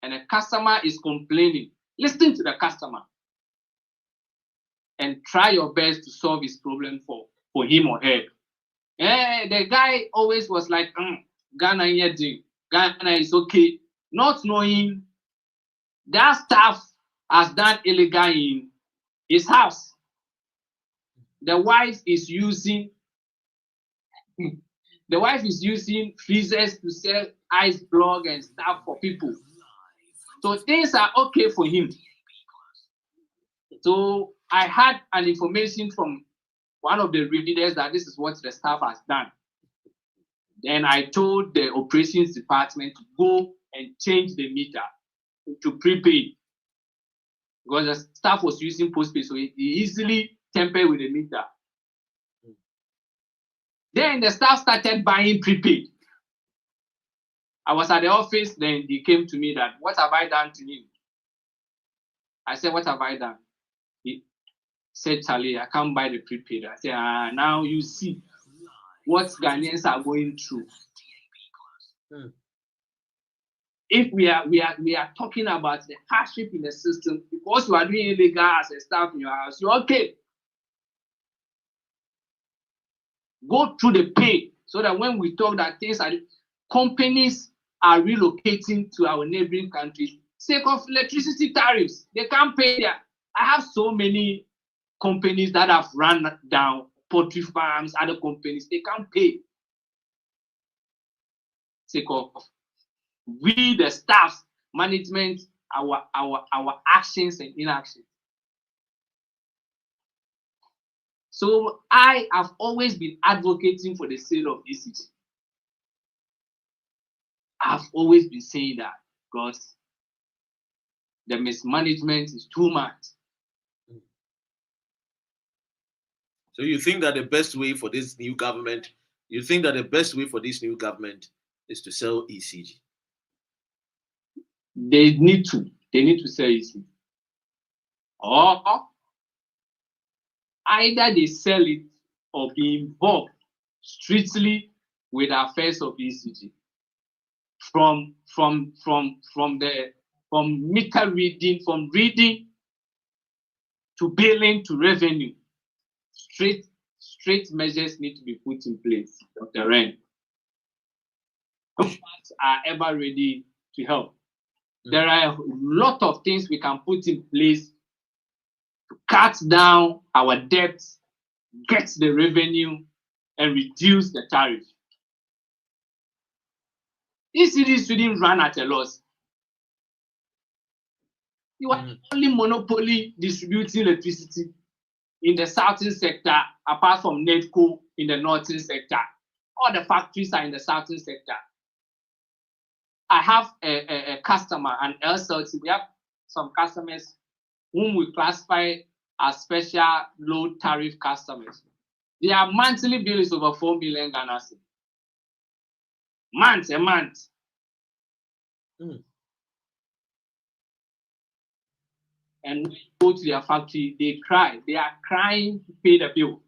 and a customer is complaining, listen to the customer and try your best to solve his problem for him or her. The guy always was like, Ghana is okay, not knowing that staff has done illegal in his house. The wife is using freezers to sell ice block and stuff for people. So things are okay for him. So I had an information from one of the readers that this is what the staff has done. Then I told the operations department to go and change the meter to prepaid, because the staff was using postpaid, so he easily tampered with the meter. Then the staff started buying prepaid. I was at the office, then he came to me that, what have I done to him? I said, what have I done? He said, Charlie, I can't buy the prepaid. I said, now you see what Ghanaians are going through. If we are talking about the hardship in the system, because you are doing illegal as a staff in your house, you're okay. Go through the pay so that when we talk that companies are relocating to our neighboring countries, sake of electricity tariffs, they can't pay there. I have so many companies that have run down, poultry farms, other companies, they can't pay. Sake of we, the staff, management, our actions and inactions. So I have always been advocating for the sale of ECG. I've always been saying that because the mismanagement is too much. So you think that the best way for this new government, is to sell ECG? They need to sell ECG. Or either they sell it or be involved strictly with the affairs of ECG. From meter reading, from reading to billing to revenue, straight measures need to be put in place of the rent. Governments are ever ready to help. There are a lot of things we can put in place to cut down our debts, get the revenue, and reduce the tariff. ECD shouldn't run at a loss. You are only monopoly distributing electricity in the southern sector, apart from NEDCO in the northern sector. All the factories are in the southern sector. I have a customer, an LCLT. We have some customers whom we classify as special low tariff customers. Their monthly bill is over 4 million Ghana cedis. A month. And when you go to their factory, they cry. They are crying to pay the bill.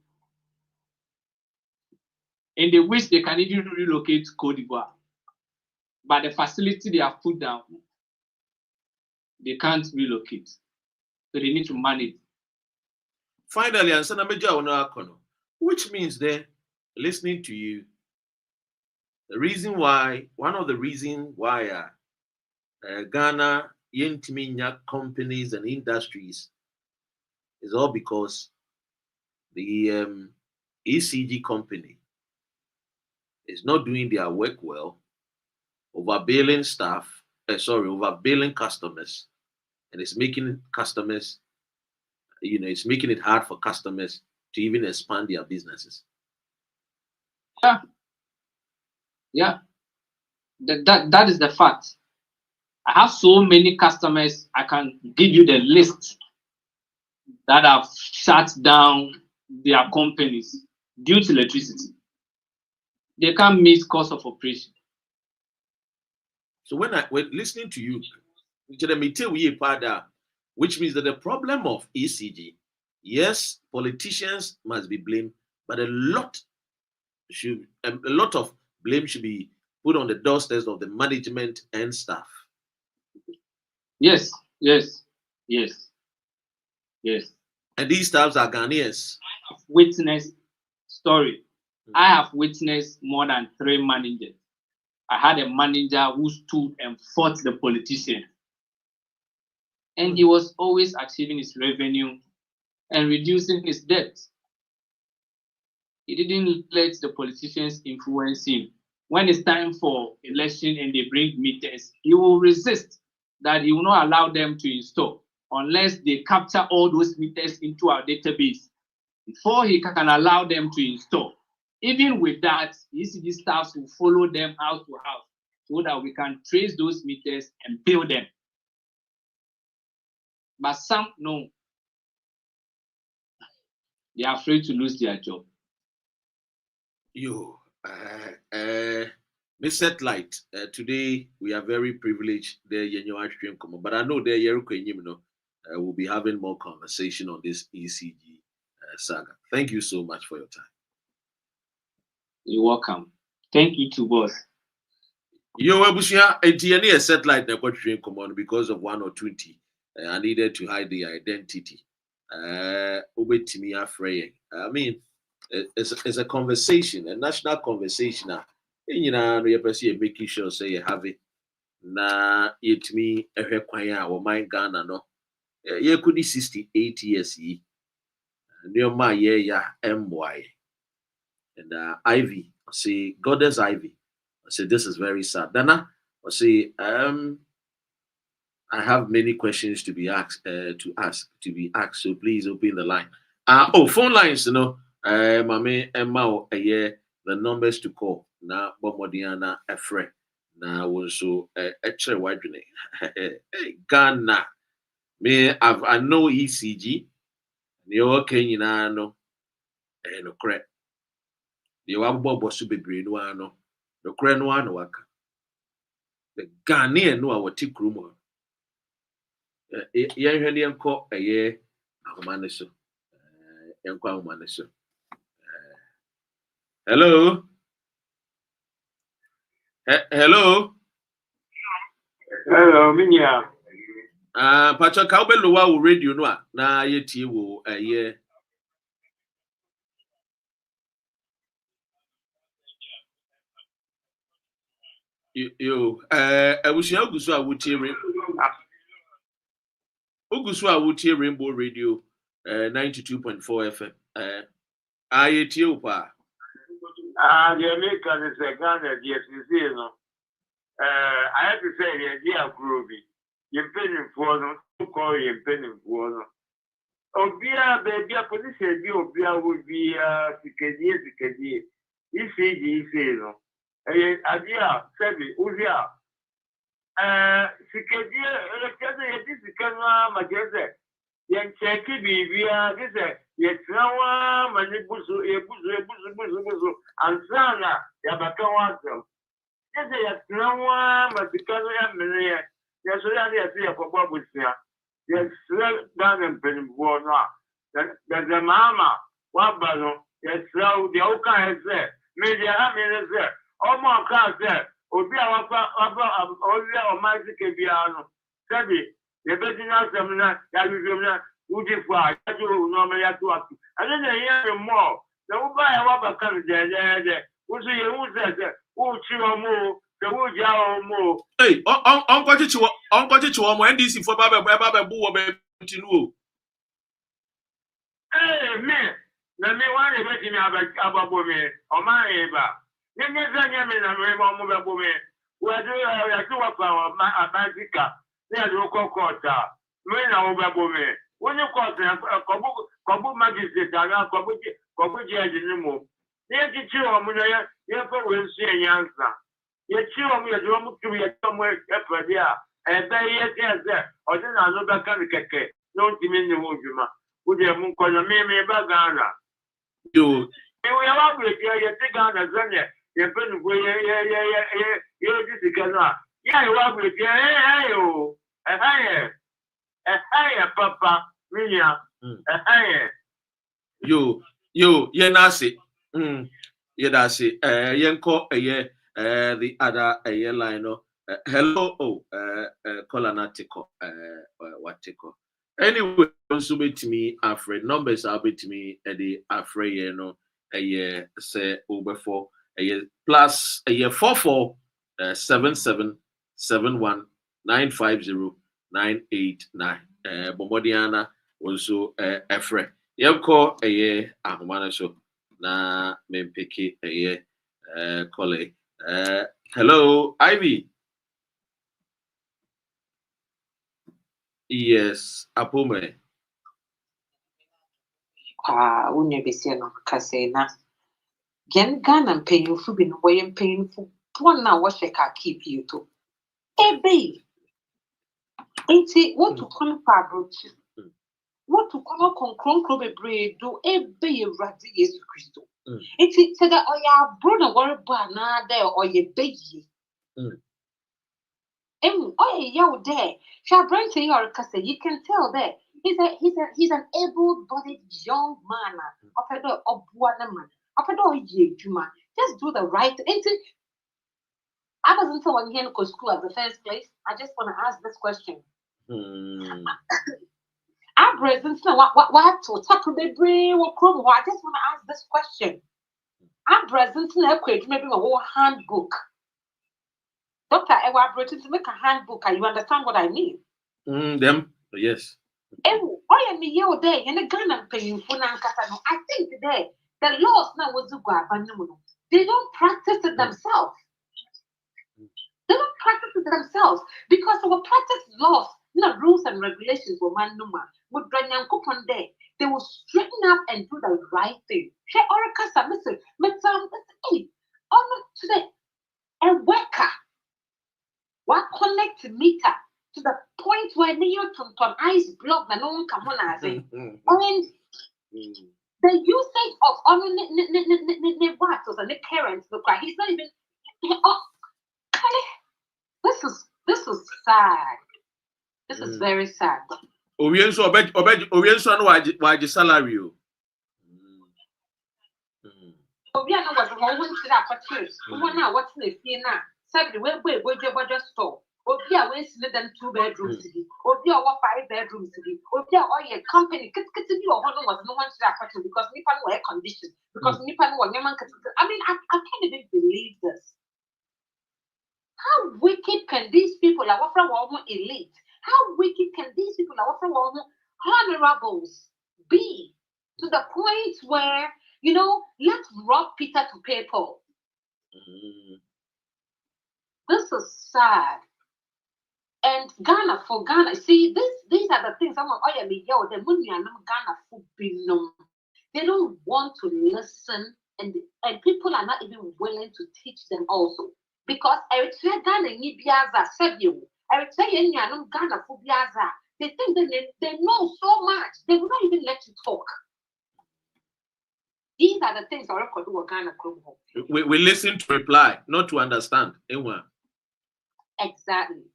And they wish they can even relocate to Côte d'Ivoire. But the facility they have put down, they can't relocate. So they need to manage. Finally, which means that listening to you, one of the reasons why Ghana Yentiminya companies and industries is all because the ECG company is not doing their work well, overbilling customers, and it's making customers, it's making it hard for customers to even expand their businesses. Yeah. That is the fact. I have so many customers, I can give you the list that have shut down their companies due to electricity. they can't meet cost of operation. So when listening to you, which means that the problem of ECG, yes, politicians must be blamed, but a lot of blame should be put on the doorsteps of the management and staff. Yes. And these staffs are Ghanaians. I have witnessed story. I have witnessed more than 3 managers. I had a manager who stood and fought the politician. And he was always achieving his revenue and reducing his debt. He didn't let the politicians influence him. When it's time for election and they bring meters, he will resist that. He will not allow them to install unless they capture all those meters into our database before he can allow them to install. Even with that, ECG staffs will follow them house to house so that we can trace those meters and bill them. But some, no. They are afraid to lose their job. Miss Satellite, today we are very privileged there, but I know there we'll be having more conversation on this ECG saga. Thank you so much for your time. You're welcome. Thank you too, boss. A satellite because of 1 or 20. I needed to hide the identity. I mean, it's a conversation, a national conversation. You're making sure say you have it. Na it me a require or my Ghana no. You could be 68 years. Near my MY. And Ivy, I say, Goddess Ivy. I say, this is very sad. Dana, I say, I have many questions to be asked, so please open the line. Phone lines, Mame, Emma, the numbers to call. Na Bomodiana, Efre. Na also extra wide Ghana. I know ECG. You're okay, no, no correct. The Wabo Super Brain one, the Cran one work. The Ghanaian no our tick room. Young call a year, Manasso. Hello. Hello. Hello, Minya. Patrick Cowbell will radio no na yeti wo a year. I wish you would Rainbow Radio 92.4 FM. I tell pa. The American is a Ghana, yes, you know. I have to say, the idea of Groovy. You're paying for them, to call you paying for them. Obia, baby, a position, Obia would be Sikadi. ECG, you know. Idea, Sebi, Uzia. Sikadi, this is Kama, Yan cheki bibia kise yetrawa manibusu ebuzu ansana ya bakawazo kise yetrawa matikano ya mene ya so ya ya kwa busia ya sra dan penimbo no da mama wa balo ya sra udi oka eze media ameze o mo ka ze obi awafa obi o mazike bia no sabi the business seminar, Ujifa, normal Yatu. I didn't hear more. The Uba Waba comes there. Who's the Uchiromo, the Ujao. Hey, Uncle Chichu, NDC for Baba Boo, Hey, man, let me want to make him about Bome or my Eva. Then you say, I'm a mobile woman. Where do I do a power, my Magica? There's no quarter. When I overbome, when you call them Kobu Magistrate, Kobu Judge in the move. Yes, you chew on me, you will see a youngster. You chew on me, you want to be somewhere effort there. And then, yes, or then I know that kind of cake. Don't give me the woman. Would you have called me Bagana? You will have to take on a Zania. Your pen go, yeah, this is Ghana. Yeah, you are with a higher, papa, William, a higher. Yo, yeah, nasi. Yeah, that's it. Yenko, the other, line, hello, colonatico, watiko. Anyway, also bet me, afraid numbers are bet me, the afraid, say, over 4, plus, 44, 7771 950 989. Bomodiana also, afraid. Yemko ahumana so na mempeki colleague. Hello, Ivy. Yes, Apome. Unya besiano kasena. Gen Ghana mpanyinfo bi no wɔyɛ mpanyinfo wɔn na wɔhyɛ ka keep you to. Ebe. Enti wotu kono pa abrochi. Wotu kono konkronkro bebree do ebe Awurade Yesu Kristo. Enti sɛ da ɔyɛ abro na wɔrebɔ anaa dɛ ɔyɛ beyi. Ɔyɛ yaw dɛ hwɛ aberante yi ɔrekasa you can tell that he's an able-bodied young man. Ɔpɛ dɛ ɔboa ne man. Ɔpɛ dɛ ɔyɛ adwuma. Just do the right thing. Enti I wasn't so here to school at the first place. I just want to ask this question. I present what to talk to the brain or chrome. I just want to ask this question. I present maybe a whole handbook. Doctor, I was to make a handbook. You understand what I mean? Them, yes. I am here day and the Ghana paying for Nankasano. I think today the laws now was they don't practice it themselves. They don't practice it themselves because our practice laws, rules and regulations were man no man. Would coupon there, they will straighten up and do the right thing. Hey, Oracasa, listen, today, a worker, what connect meter to the point where New Tom ice block the no one come on as it. I mean, the usage of waters and the currents look like he's not even. This is sad. This is very sad. Orienso no waje salary o. Obiano was one to that purchase. One now what's the fee now? Said we budget store. Obia we see them 2 bedrooms city. Obia 5 bedrooms city. Obia all your company get to be or was no one to that purchase because Nipan were conditions. Because Nipan were I mean I can't even believe this. How wicked can these people are offering elite? How wicked can these people are offering honorables be to the point where, let's rob Peter to pay Paul? This is sad. And for Ghana, see, these are the things. They don't want to listen, and people are not even willing to teach them also. Because Eritrea Ghana ni biaza said you. Eritrea Nyanum Ghana for biaza. They think that they know so much. They will not even let you talk. These are the things I record do Ghana Chrome. We listen to reply, not to understand. Exactly.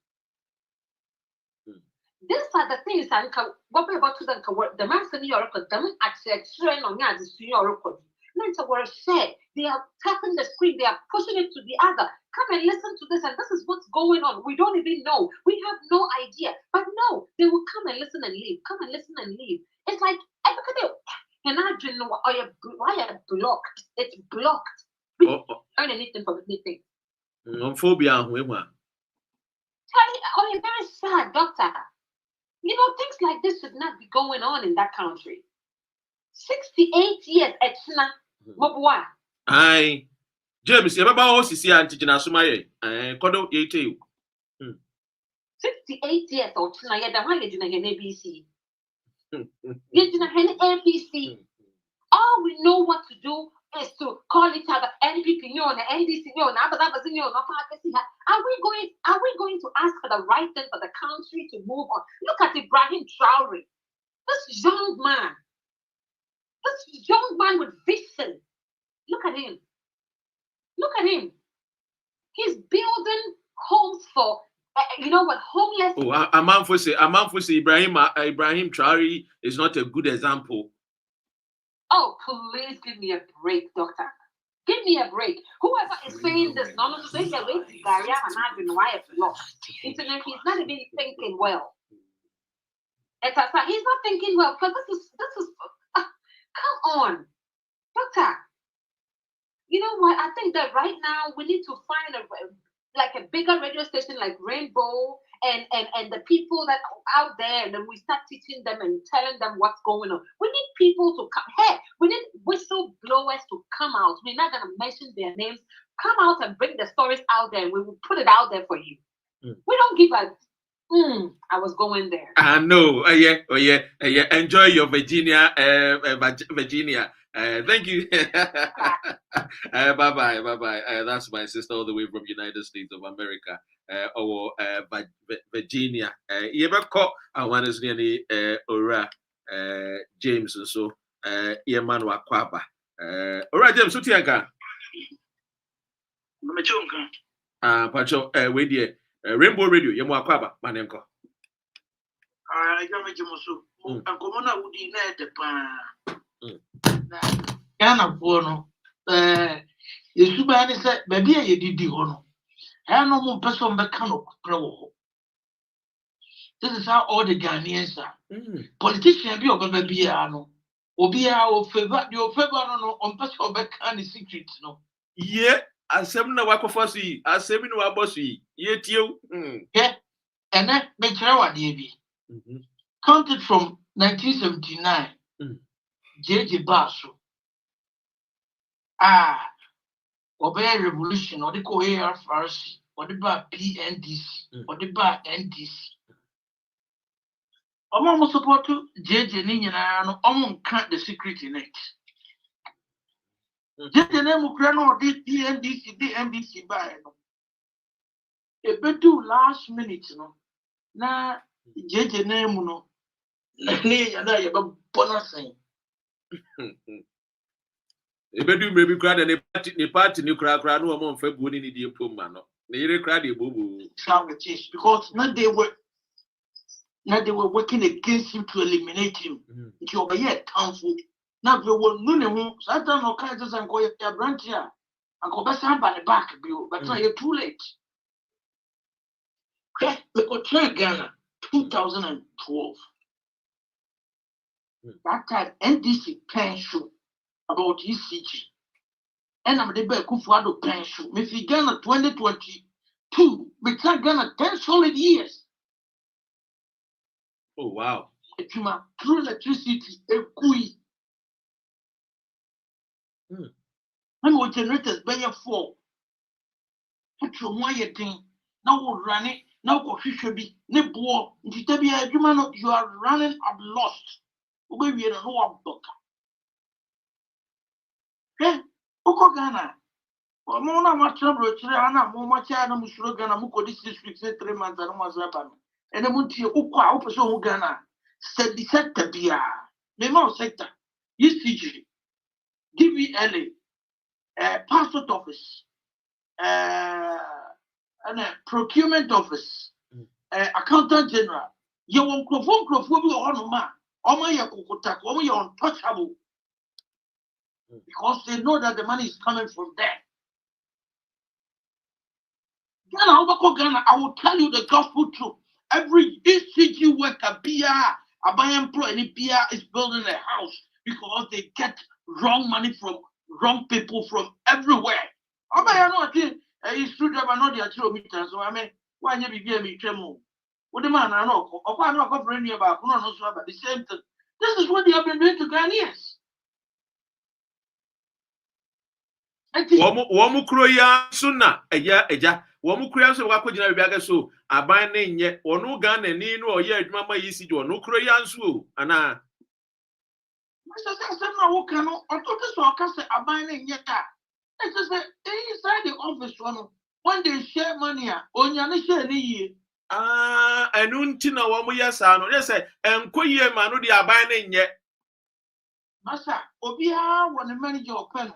These are the things and what about to the man said you record them actually train on your record. They are tapping the screen, they are pushing it to the other. Come and listen to this, and this is what's going on. We don't even know. We have no idea. But no, they will come and listen and leave. Come and listen and leave. It's like, and I don't know why are blocked. It's blocked. We don't earn anything from anything. Phobia. It's very sad, doctor. Things like this should not be going on in that country. 68 years, Echna. Mobwa. Aye. James, you remember how Sisi Antigena Sumaye? Kodo Yete. 68 years old, China, the one in ABC. ABC. All we know what to do is to call each other NPP, NDC, Are we going to ask for the right thing for the country to move on? Look at Ibrahim Traore. This young man with vision. Look at him. at him. He's building homes for, homeless. Oh, Amanfo say Ibrahim Traore is not a good example. Oh, please give me a break, doctor. Give me a break. Whoever is saying this, no, say the way to Gary and I've been wired lost. Internet, he's not even thinking well. He's not thinking well because this is. Come on, doctor. You know what? I think that right now we need to find a bigger radio station like Rainbow and the people that are out there, and then we start teaching them and telling them what's going on. We need people to come. Hey, we need whistleblowers to come out. We're not gonna mention their names. Come out and bring the stories out there, and we will put it out there for you. We don't give a. I was going there. I know. Oh yeah. Enjoy your Virginia. Virginia. Thank you. Bye. That's my sister all the way from United States of America. Virginia. You ever caught I want to see Ora James so Yeman Wakwaba. Ora James, what you got? Pacho, wait here. Rainbow Radio, Yemo Wakwaba, Manenko. Ghana bono yesubani se baby ye didi hono ha no mo person be kan okra. This is how all the Ghanaians are. Politicians be obaba bia no obi a o favor no on person be kan the secret no. Yeah, asem na wakofa so yi, asem ni waboso yi. Ye tiew. Yeah, and then me kire wade bi. Counted from 1979. JJ Basu. Obey revolution or the ARFRC or the bar PNDC or the bar NDC. Omo support to JJ Nina no omo can't the secret in it. JJ name Ukraine this PNDC, the NDC by no. A bit too last minute no. Na JJ name no. Na ne yada yaba bonus saying. Ebedu maybe crowd and the party new crowd no among February ni the puma no. The crowd the bobo. Because now they were working against him to eliminate him. It's over here council. Now they were no Satan or Kansas and go your branch here and go back by the back bill, but now you're too late. Okay, we got try Ghana 2012. That time NDC pension about ECG. And I'm the best Kufuado pension. If you Ghana 2022, we can Ghana 10 solid years. Oh wow. It's my true electricity, a kui. And we generators by your 4. That's your wire thing. Now we'll run it. Now go should be Nibo. You are running at lost. We are no book. Eh? Oko Ghana. Mona much trouble, China, Momacha, Mushro Ghana, Muko, this district, 3 months, and was happening. And the Munti Uka, Opeso Ghana, said the sector Bia, Memo sector, ECG, DVLA, passport office, and procurement office, accountant general. You won't on man. You're untouchable because they know that the money is coming from there. Ghana, I will tell you the gospel truth. Every ECG worker, a buyer pro, any PR is building a house because they get wrong money from wrong people from everywhere. I know it's true that I'm not the kilometers. So I mean, why you be me tremble? What the man I know, or I'm not covering about the same thing. This is what they have been doing to Ghanaians. Womu kroya suna eja womu kroya so wakojina biaga so aban na nye onu Ghana ni no oye adwuma ma yisi jo onu kroya nso ana Mr. Sasana woka no oto so aka se aban na nye ka it is inside the office one when they share money onya na share ni yie enu nti na womu yesa no say enkoyie ma no di aban na nye masa obi ha won manager open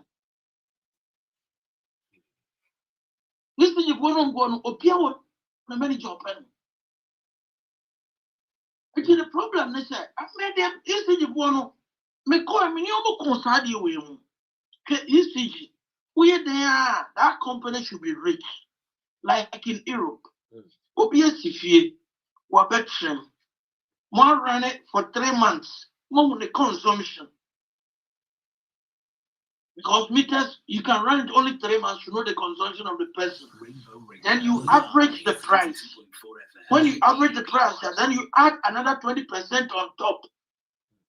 This thing you go on, Opia would manage your pen. Which is the problem, they said. I made them, this thing you go on, me call me, you concern you with him. ECG, where they are, that company should be rich, like in Europe. Opia Sifie, Wabetrim, more run it for 3 months, more the consumption. Because meters, you can run it only 3 months to know the consumption of the person. Then you average the price. When you average the price, then you add another 20% on top.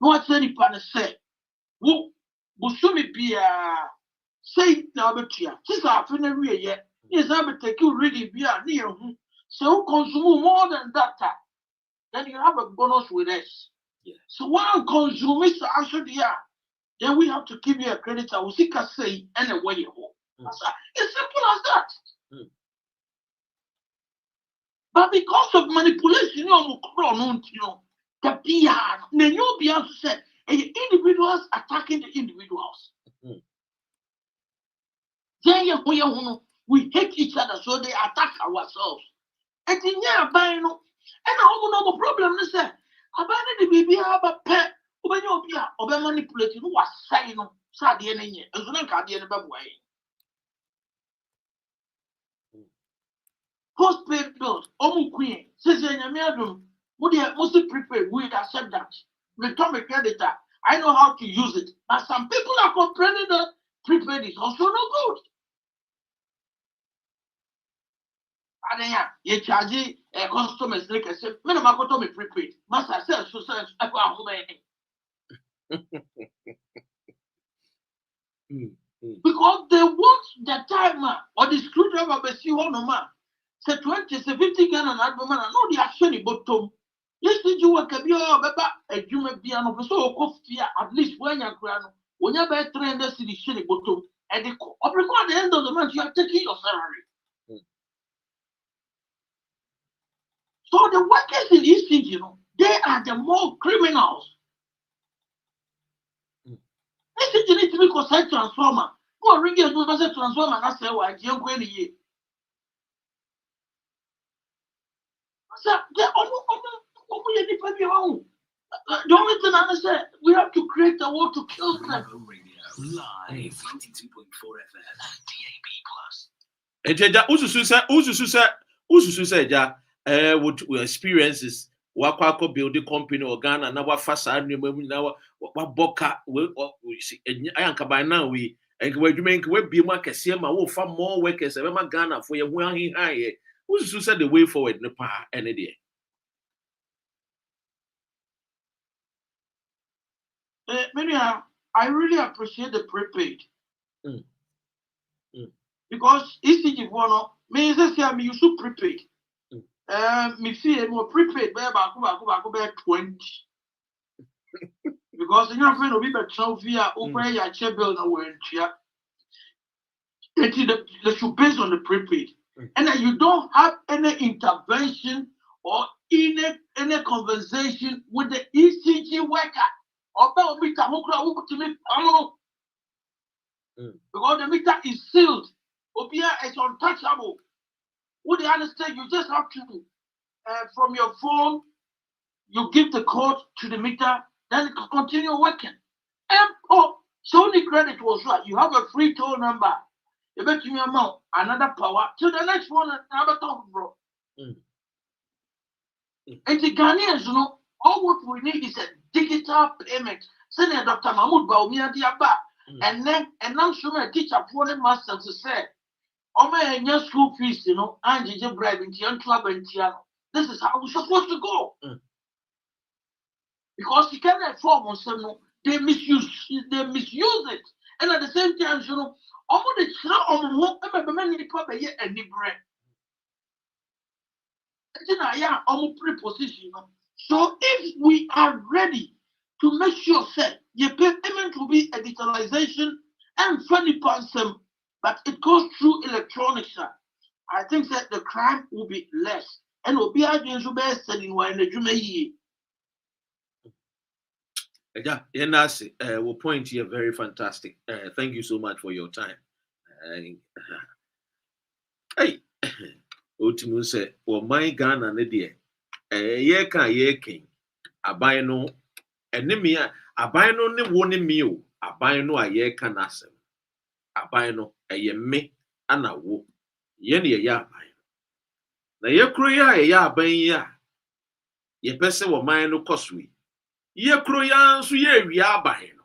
No one said it can say. Who Busumi be say now, but here, since I finished yet, yes, I will take you really be near who. So consume more than that, then you have a bonus with us. Yeah. So one consumer actually, then we have to give you a credit. I will see can say anyway. It's simple as that. But because of manipulation, you know, the PR, the new PR said individuals attacking the individuals. We hate each other, so they attack ourselves. And in here, and I don't know the problem is that about the baby have a pet, or manipulating who was saying, Sadi and Yen, as long as the other way. Postpaid bills, Queen, says in a medium, would you mostly prepaid? We accept that. Return a creditor. I know how to use it. But some people are complaining that prepaid is also no good. And then you charge customers like I said, minimum me prepaid. Master says, so says, because they want the timer or the screwdriver, but see one man. Say 20, say 50 Ghana and album, and I know the action bottom. Yes, did you work a beer, a human piano, so coffee at least when you're grand, when you're better trained to the shitty bottom, and at the end of the month, you are taking your salary. So the workers in East City, they are the more criminals. This is need to be considered transformer. Who are ringing a transformer and I say, why, you're going to year. The only thing I say, we have to create a war to kill them. Live 92.4 FM DAB Plus. Eja ususu say ja with experiences wakwa build the company or Ghana na wa fasa anwemu na wa boka we see ayanka by now we and we make we be more kese ma wo fa more workers e ma Ghana for ye hu ahihan ususu say the way forward ne pa ene de. I really appreciate the prepaid. Because ECG one, me say me you should prepaid. Me feel more prepaid by 20. Because you know friend will be better via over your check bill na we ntia. They should based on the prepaid. And then you don't have any intervention or any conversation with the ECG worker. Because the meter is sealed. Opia is untouchable. Would you understand? You just have to, from your phone, you give the code to the meter, then it can continue working. And so the credit was right. You have a free toll number. You bet me amount, another power to the next one, another top, bro. And the Ghanaians, all what we need is a digital payment. Send Dr. Mahmoud Baumia Diaba. And then a teacher for the master to say, oh man, your school fees, and you just bribe into your club and Tiano. This is how we're supposed to go. Because you can't inform on some, they misuse it. And at the same time, all the children on many people here and the bread. Preposition. So if we are ready to make sure that your payment will be a digitalization and funny person, but it goes through electronics, I think that the crime will be less and will be against the best selling wine the Jume. Yeah, Yenasi, will point here very fantastic. Thank you so much for your time. Hey, Otimu say, "Well, my Ghana ne deɛ, ye ka ye king, aban no, enemy aban no ne wo ne mi o, aban no a ye ka n'asɛm, aban no ɛyɛ me ana wo, ye ne ye aban. Na ye kuro ya ye aban yi a, ye pese wo man no kɔsoi. Ye kuro ya nso ye wi aban no.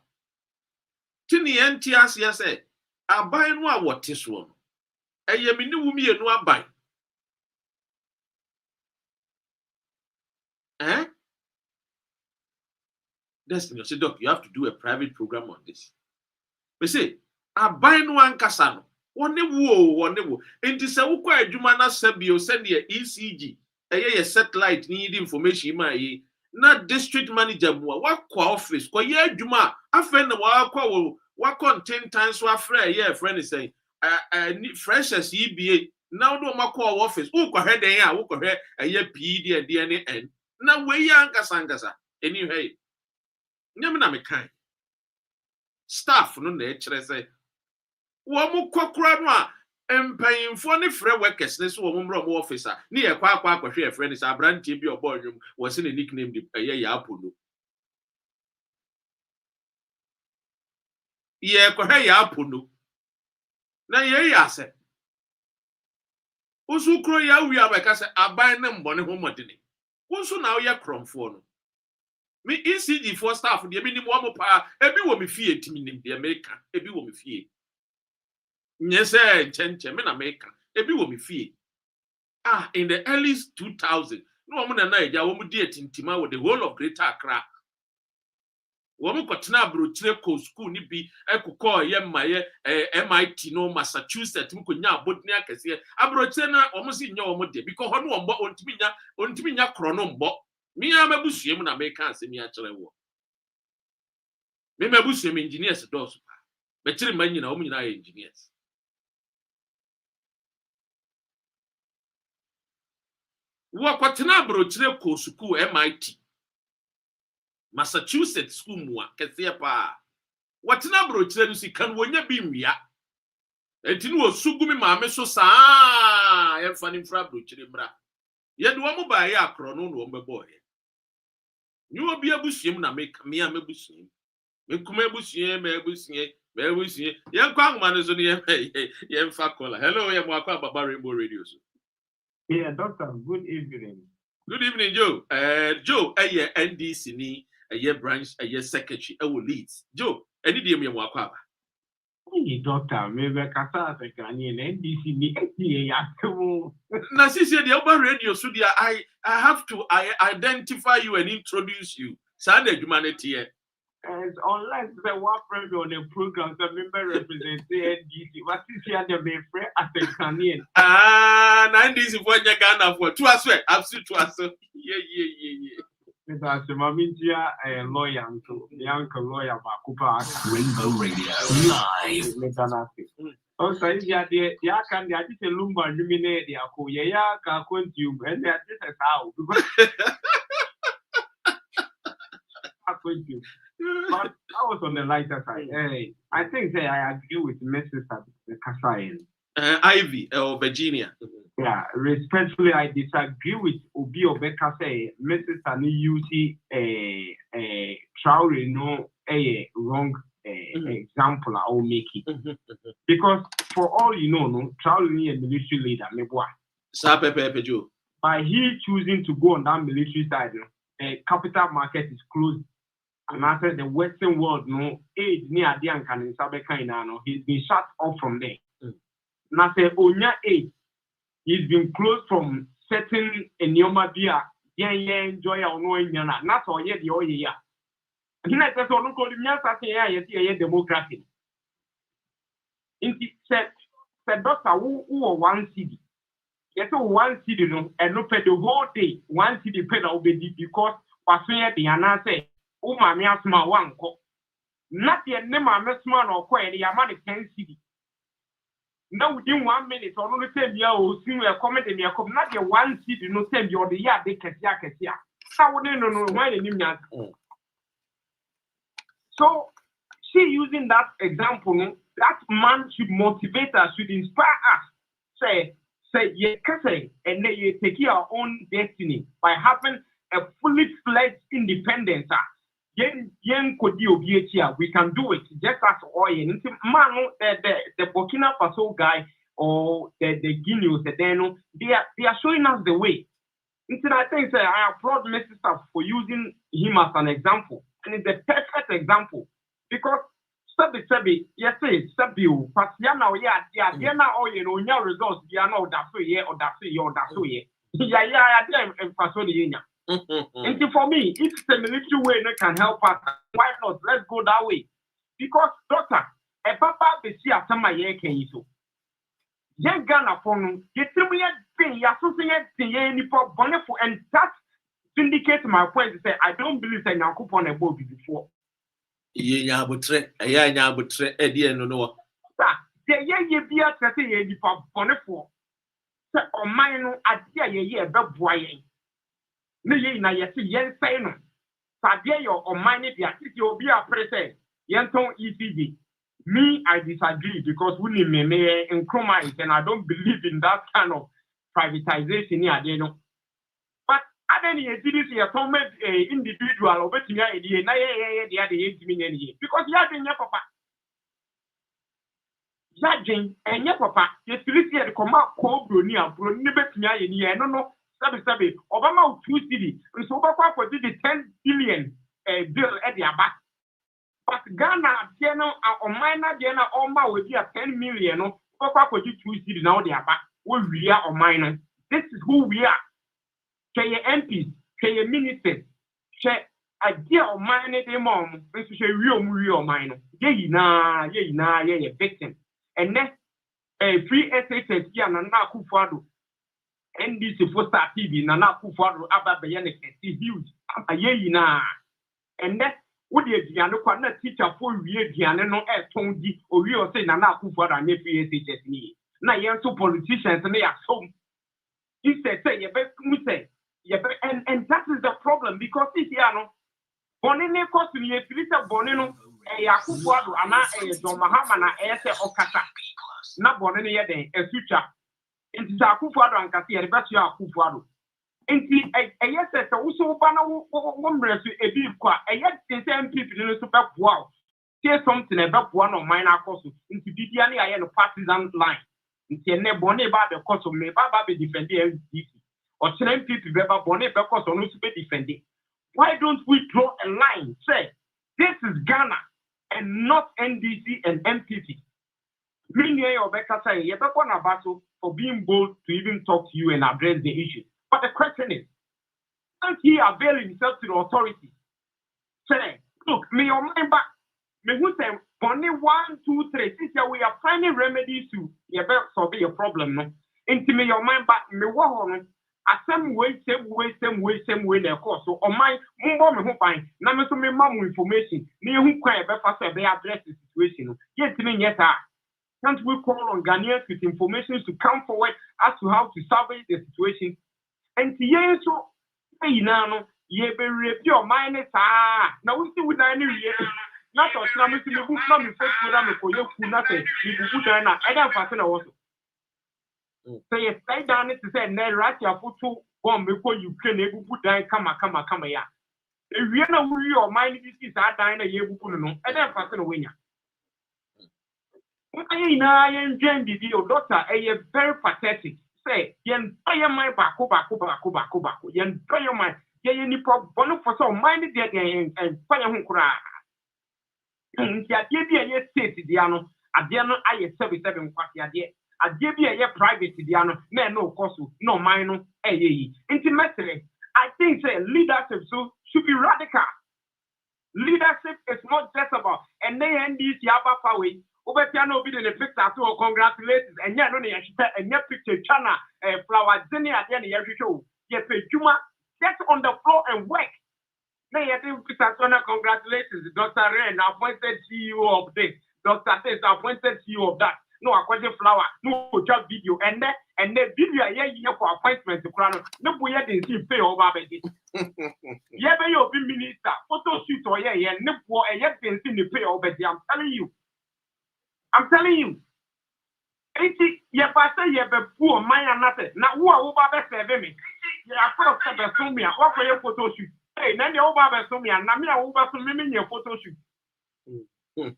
Tini ye nti ase sɛ, aban no a wɔte soɔ no, ɛyɛ me ne wo mienu aban. Eh? Destiny, I said, Doc, you have to do a private program on this. They say, aban no ankasa no, wɔne wo. Enti sɛ wokɔ adwuma na sɛbio sɛdeɛ ECG, ɛyɛ satellite need information ma yi, na district manager mu a wakɔ office, kɔ yɛ adwuma a, afei na wakɔ ntentan so afrɛ ɛyɛ friend sɛ, freshers EBA, na wo makɔ office, wokɔhwɛ den a, wokɔhwɛ ɛyɛ PD and DNN, na wei ankasa, anyway. Nyame na mekan staff no na ekyere sɛ wo mo kokora no a empanyimfo ne frɛ workers ne so wo mo mro mo officer ne yɛ kwa akɔhwɛ yɛ frɛ ne sɛ abrantie bi ɔbɔ nwom wɔ se ne nickname de ɛyɛ Yapo no yɛ kɔhwɛ Yapo no na yɛ asɛ usu kro ya wi abɛka sɛ aban ne mbɔne ho mɔdene wo nso na wo yɛ kromfo no me ECG for staff de me nim wo mo pa ebi wo me fie timi nim de America ebi wo me fie nye se chenche me na America ebi wo me fie in the early 2000 no wo na eja wo mo di atintima with the whole of Greater Accra wo mo kotena abrochire ko school ni bi ekokọ ye maye MIT no Massachusetts mi ko nya abotni akese abrochire na wo mo si nya wo mo de because ho no wo mbo ontimi nya kro no mbo me amabusuem na make asem ya kire wo me mabusuem engineers dos pa be kire man nyina wo nyina engineers wo kwatena abrochire ko school MIT Massachusetts school mu a kese pa watena abrochire no si kan wonya bi nwia enti no osugumi maame so saa ye fa ni mfra abrochire mra ye de wo mo ba ye akro no wo mbebo ye ni obi abusiem na me abusiem me kuma abusiem ye nkwa ahoma no so ne ye mfa kola hello ye mo akwa baba Rainbow Radio so yeah doctor good evening Joe Joe NDC ni branch secretary Leeds Joe any dey me mo akwa ba doctor me be kasa sekani NDC ni ya temu na sisi dey over radio so dia I have to identify you and introduce you sa na humanity here unless the one friend on the program the member represent NDC what is here the be friend sekani na NDC for nya Ghana for to aso absolute to aso yeah that's my media lawyer to young lawyer bakupa Rainbow Radio live. Oh, so yeah, the can the just a lumber illuminate the ako yeah ka quantum and that is how but I was on the lighter side. Hey, I think I agree with Mrs. Kasayan. Ivy or Virginia. Yeah, respectfully, I disagree with Obi Obeka say Mrs. Sani Yusi Traore no a wrong example I will make it. Because for all you know, no Traore is a military leader, by he choosing to go on that military side, capital market is closed. And after the Western world, no aid near the Ankan in he's been shut off from there. Now say Onya aid, he's been closed from certain Enyoma Bia, enjoy our knowing Yana, not all yet the oil ya. And I said, no call him Yasa democracy. In said doctor who one city. Yes, one city no and no pay the whole day, one city pay the because was the answer. Mami asma wanko not yet name a mesman or quay the amount of 10 city. Now within 1 minute or no tell you or see a comment in your come not your one city no tell you the yard they can ya. How would they know why they knew? So she using that example, that man should motivate us, should inspire us. Say say ye kase and ye take your own destiny by having a fully fledged independence. Yen kodi obiechia, we can do it just as oil. Man, the Burkina Faso guy or the Guineans, they are showing us the way. Instead, I think I applaud Mr. Staff for using him as an example, and it's the perfect example because Sabi, yes, Sabi, Pasiana, yeah, now, you know, your results, they are not that way, or that way. Yeah, and Faso the Union. And for me, if the military way can help us, why not? Let's go that way. Because, doctor, a papa be see at some year can you so. Young Ghana phone, get to me a thing, and that indicates my point to say, I don't believe that I could on a boat before. Yeah, but Eddie no. Yeah, be a tree for Bonnefo. Or mine, I dear, boy. No, na yes, yen say no. Sadia or mine, the activity will be a present. Yenton ECD. Me, I disagree because we need me in Chromite, and I don't believe in that kind of privatization here, you know. But I don't need to see a individual over to me, because you have been your papa. Judging and your papa, you see the command called Brunia, Brunia, no. Sabi, Obama 2 city, and so for the 10 billion bill at the back. But Ghana, Diana, or minor Diana, Oma will be a 10 million, or for the 2 city now they are back. We are or minor. This is who we are. Say MPs, say ministers, say a dear or minor, the mom, and to say real minor. Yea, victim. And next, a free SHS, Yana Nakufado. NDC for Star TV, Nana Kufuado, Abba Bayanek, is huge. A year na. And that would be a Diana teacher for real Diana no air tongue or real say Nana Kufuado and free SHS me. Now, young two politicians and they are so. He said, say, and that is the problem because this year, Bonine cost me a filter Bonino, a Yakufuado, and a John Mahamana, a Okata. Not Bonine, a future. Inti Akufo-Addo ankase yɛ bɛso Akufo-Addo. Inti ɛyɛ sɛ wo ba na wo mmerɛ so ebi kwa ɛyɛ sɛ MPP no so bɛboa. Say something ɛbɛboa no man akɔ so. Inti bibia ne ayɛ no partisan line. Inti ɛnɛ bɔne ba bɛkɔ so me ba be defend NDC. Ɔkyerɛ MPP bɛba bɔne bɛkɔ so no so be defend. Why don't we draw a line? Say this is Ghana and not NDC and MPP. Meaning your better say you better na battle for being bold to even talk to you and address the issue. But the question is, can't he avail himself to the authority? Say, look, me your mind back. Me who say only 1, 2, 3. Since we are finding remedies to solve your problem, no. Into me your mind back. Me what on? Same way, the course. So on my mumbo me who find. Now me so me mamu information. Me who can be faster be address the situation. Yes, me yes. Can't we call on Ghanaians with information to come forward as to how to salvage the situation? And yes, so you know, ye be review minus now we see with any year. Not on Islam to the book, not before Sudan for you, nothing. You put down I don't fasten also. So you stay down to say, Nay, right your foot to bomb before you can able put down, come ya. If you know who your mind is, I dine a year, I don't fasten away. I enjoy the video, doctor. A very pathetic. Say, yen pay my bako. Yen pay my yen problem for so minded and fire home cry. I give you a state, Diano. I dare not I 77 quarter yet. I give you a private Diano. No cost, no minor. Intimately, I think say leadership should be radical. Leadership is not just about and they end this yaba power. Obepiano be the picture to congratulations and yet only and yet picture chana flower dinner at the end of the show. Yes, Juma, get on the floor and work. May I think picture congratulations, Dr. Ren appointed CEO of this, Dr. This appointed CEO of that. No, I call flower, no job video, and the video here for appointment to crown. No, we didn't see pay over it. Yeah, but you'll be minister, photo shoot or yeah, no, and yet didn't see the pay over it. I'm telling you. 80, yeah, pastor, ye be poor maya nothing. Now who are over serve me? Yeah, first step be me. What for your photo shoot? Hey, then you over so me and na me over so me your photo shoot. Who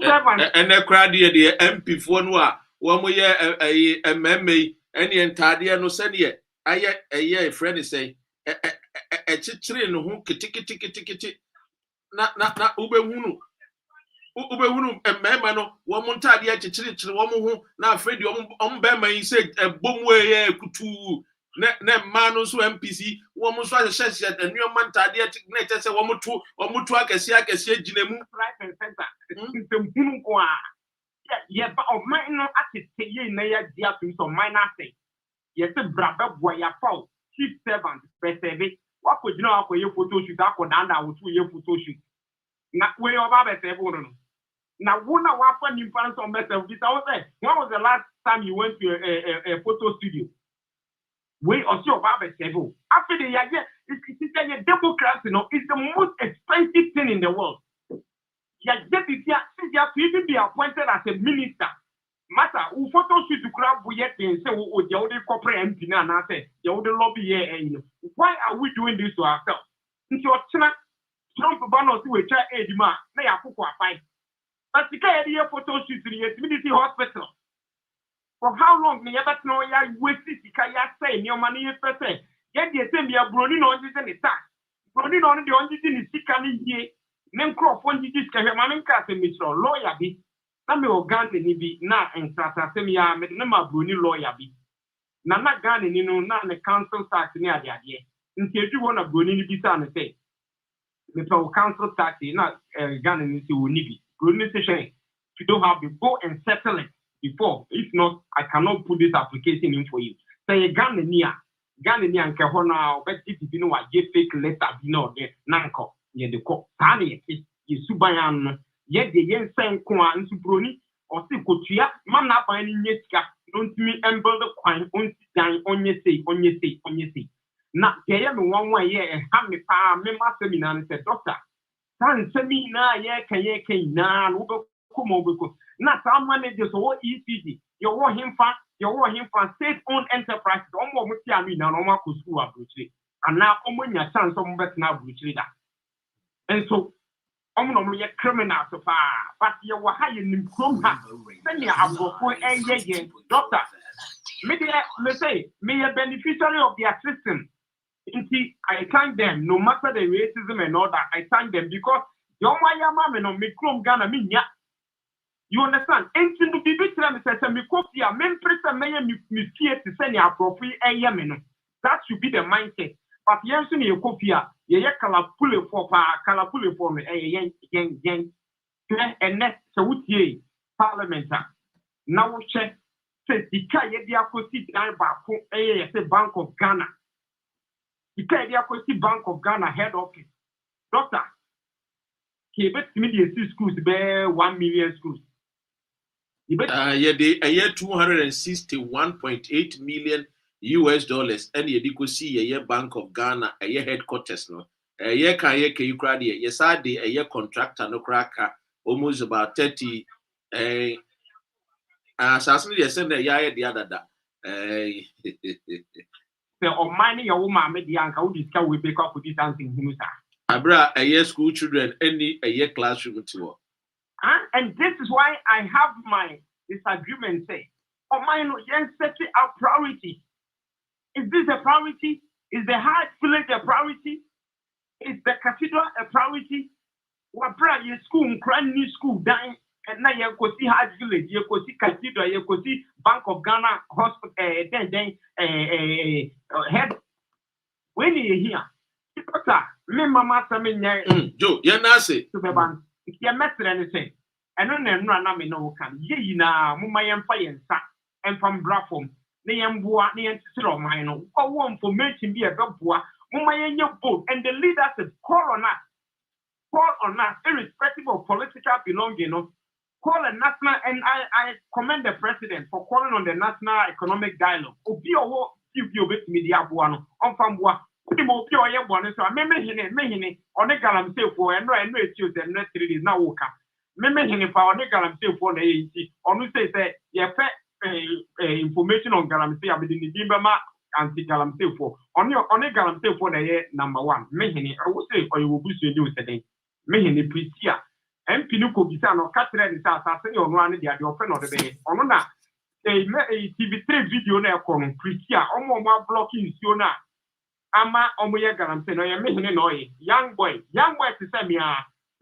servant? And the crowd here, the MP for no one way a MMA any entire no send ye. A friend is saying a chitre no who kitty na ube hunu mmema no wo mo ntade a chichiri wo mo ho na afredi o mbema yi se ebomwe ye kutu na mma no so MPC wo mo so ahyehyɛ anuoma ntade na kyese wo mo to akese ginemu right and center ntem hunu ko a ye ba o man no atete ye na ya dia to so minor say ye se braba boy ya fall chief servant perceive wa ko gina wa ko ye photo shoot akoda na wo to ye photo shoot na we oba perceive no. Now, one of our funny fans on myself, when was the last time you went to a photo studio? We also have a table. After the year, it's Democrats, you know, it's the most expensive thing in the world. Yeah, just if you have to even be appointed as a minister. Matter who photo shoot to grab we yet and say, oh, the only corporate MP now, and I say, the only lobby here, and why are we doing this to ourselves? Into a Trump banner to a child aid man, may I cook a fight. But the area photo shoot in the community hospital. For how long may you ever know ya wasted the kaya say your money is per se? Yet the same year Brony on this and the tax. Brony on the only thing is sick and ye. Name crop one digit can have my cast and Mr. Lawyer be. Some of Gandhi be now and Sasa Semia made number Brony lawyer be. Nana Gandhi, you know, not the council tax near the idea. Until you want a Brony be son and say, the council tax is not Gandhi into Nibi. If you don't have to go and settle it before. If not, I cannot put this application in for you. Say Ghanaian and Kahona, but if you know what, get fake letter, you know, Nanko, ye the court, Tani, you Subayan, yet the yen sang Kwa and Subroni, or Sikotia, man up by any yeska, don't me ember the coin, on your say. Not get one way, yeah, have me pa, me seminar and said, Doctor. San semina ye na no come over. Not some managers or ECD. You want him for state-owned enterprises. Almost with you now, no more could school abroad. And now, when your son, some better now, that. And so, I'm a criminal so far, but you were hiring from her. Then you have for a doctor. Maybe let's say, may a beneficiary of their system. I thank them, no matter the racism and all that. I thank them because your mama no me krom Ghana minya. You understand? And to be better, Mr. Mikofia, mempress may me fear to send your profit a yamen. That should be the mindset. But Yanson, your copia, ye color pull for me, a yang, and next, so would ye, Parliament. Now check, says the Kaya Diacosi down by a Bank of Ghana. The Kaya Bank of Ghana head office. Doctor, he bet media schools bear 1 million schools. Yeah, a year 261.8 million US dollars, and you could see a year Bank of Ghana, a year headquarters. No, a year can you cry? Yes, I did a year contractor, no cracker, almost about 30. Certainly, I send a year the other day. Or mining your woman, made the uncle who discover we pick up with this dancing Hunusa. Abra, a year school children, any a year classroom to. And this is why I have my disagreement say, oh, mine, yes, set a priority. Is this a priority? Is the Hart Village a priority? Is the cathedral a priority? What brought your school, brand new school, dying, and now you could see Hart Village, you could see cathedral, you could see Bank of Ghana hospital, head. When you hear, me mama, Joe, you're not saying to the bank. If you met anything, and no, me no can ye na Mumayan Fire and from Brafom, Niambua, Nian Mino, or one for making be a Gabua, Mumayan your boat, and the leaders is call on us, irrespective of political belonging, call a national, and I commend the president for calling on the National Economic Dialogue. Obio, give you bit media buano, on Fambua. So I may on the galam say for and no excuse and not 3 days now. May for on the galam say for the on who say, yeah, information on Galamsey. I mean, the Dimbama anti Galamsey for on Galamsey for the number one. Mehini, I would say, or you will boost your news today. Mehini Prisia. And Pinuko Bisano, Catherine is assassin on one of your friend of the day. On that, a TV3 video now from Prisia, almost blocking Siona. Ama Omoya Galamsey, no, you're making a young boy to send me.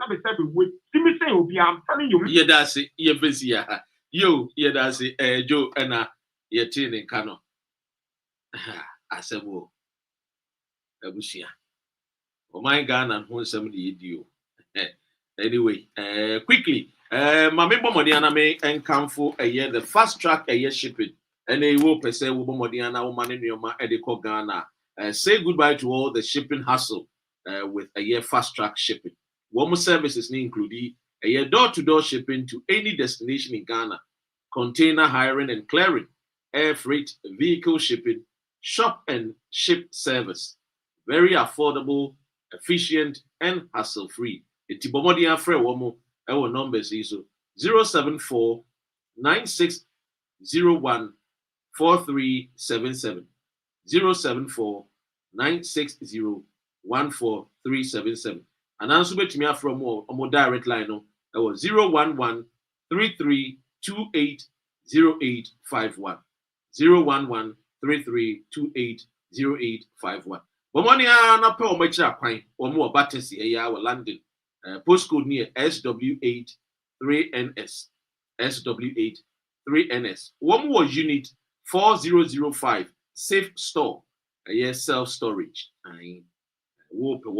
I'm telling you. Yeah, that's it. Yeah, busy. Yo, yeah, that's it. Joe and your tin in Kano. I said, well, Abusia. Oh, my God, and who somebody do. Anyway, quickly, Mamma Modiana may encounter a year the fast track a year shipping, and they will per se Modiana woman in your Ediko Ghana. Say goodbye to all the shipping hustle with a year fast track shipping. One more services include a year door-to-door shipping to any destination in Ghana, container hiring and clearing, air freight, vehicle shipping, shop and ship service. Very affordable, efficient, and hassle-free. Itibomodi Afre Womo, our numbers is 074 9601 4377. 074 960 14377. And answer to me from more direct line no, that was 011 3328 0851. 011 3328 0851. But money na pe o machi kwan o mo battery e ya London. Postcode near SW8 3NS. SW8 3NS. One more unit 4005 safe store. Yes, self-storage. One more do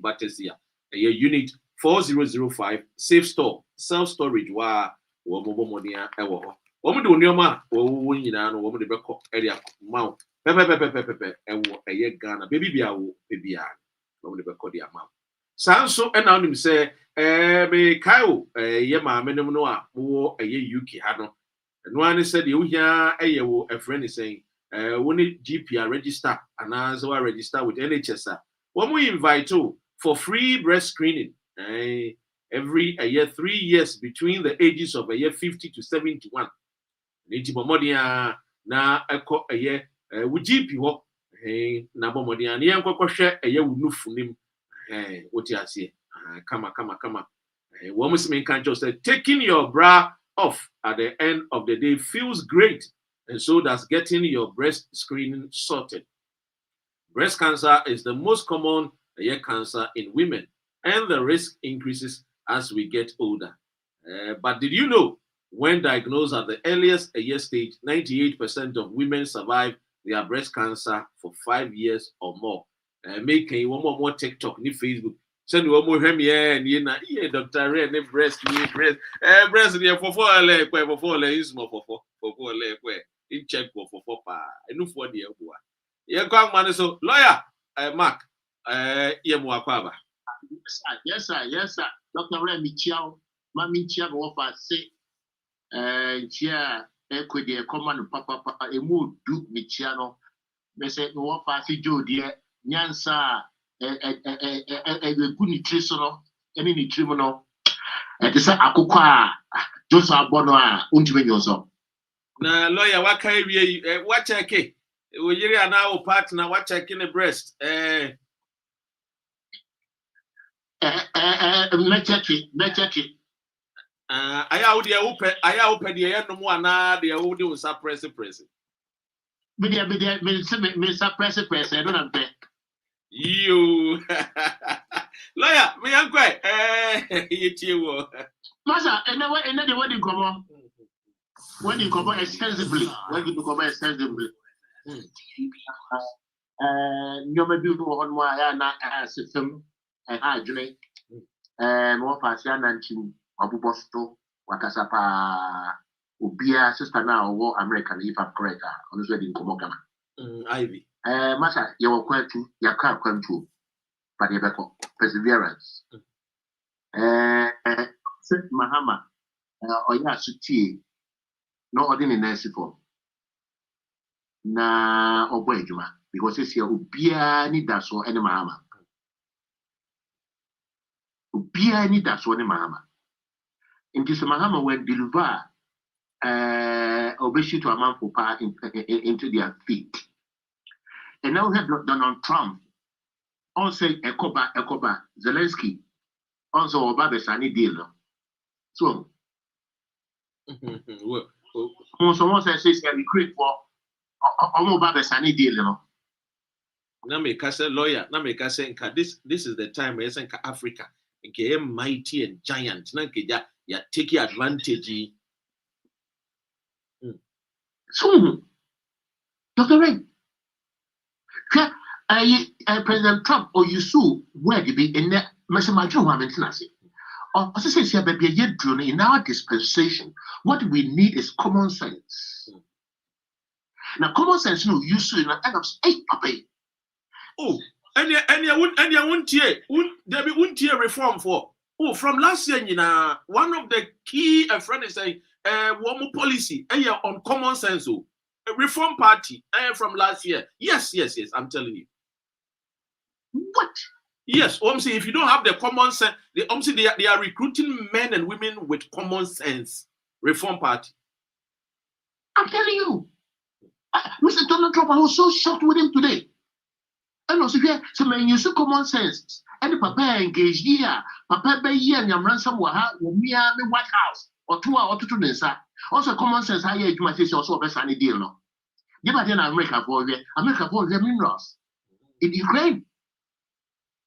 battery. Unit 4005 safe store self-storage. Wa money woman do nyoma wo nyina no woman de beko area mount pepe e Ghana baby bia wo bia woman de beko dia mount sanso e na onim say me kaio ye ma menem no a wo UK ha no no an said you hia ye wo a friend saying we need GP register and as we register with NHS when we invite you for free breast screening every year 3 years between the ages of 50 to 71. Niti bomodia na eko wu GP ho na bomodia ne enkwekwo hwe wu nufunim woti ase kama wo muslim can just say taking your bra off at the end of the day feels great, and so does getting your breast screening sorted. Breast cancer is the most common cancer in women, and the risk increases as we get older. But did you know, when diagnosed at the earliest stage, 98% of women survive their breast cancer for 5 years or more? Making one more TikTok, ni Facebook. Send one more him yeah, Dr. Ray, breast, breast, for is more for in check for pa. I know for the boy. Yeah, come man, so lawyer, Mark, Yes, sir. Dr. Ray Michiao, Mammy Chia, offer say. Chia equity command papa a mood do Michiano. They said no party Joe dear Nyansa a good nutritional any nutritional. And they said Akukwa Joseph Bonoa Untimenyoso. Na lawyer, what can you what check it? We are now partner, what check in the breast? Mechechi. I open the no more na the old do suppress. Me suppress, I don't have You lawyer, me uncle, you Massa, and the wedding come on. When you come extensively, you may do on my system and I drink more fashion and Abu Bosto, Wakasapa, Ubia, sister now, war American, if I'm correct, on this wedding Komogama. Ivy. Massa, you were quite true, you can't come true, but you have perseverance. Said Mahama, or Yasuti, no ordinary nurse for na Obwejuma, because it's here Ubia need that so any Mahama. Ubia need that so any Mahama. In this Mahama when deliver obesity to a man for power into their feet. And now we have Donald Trump. Also, Ekoba, Zelensky. Also, Obama Sani deal. So, someone says we create for Obama Sani deal. Now make us a lawyer. Now make us say this is the time where Africa get mighty and giant. Now ya take advantage. So, Dr. Ray, President Trump or you sue where you be in that Massamajo Wamentinasi. Or as I say, baby, in our dispensation, what we need is common sense. Now, common sense, no, you sue in an end of 8 papa. Oh, and you won't hear reform for. Oh, from last year, you know, one of the key friend is saying, one policy, on common sense, a reform party, from last year. Yes, I'm telling you. What? Yes, Omsi, if you don't have the common sense, they are recruiting men and women with common sense. Reform party. I'm telling you. Mr. Donald Trump, I was so shocked with him today. And also, so when you see common sense, and papa engaged here, papa be here and ransom will have me the White House or 2 hours to do. Also, common sense, how you might say also best any deal. No, give at America for the minerals in Ukraine,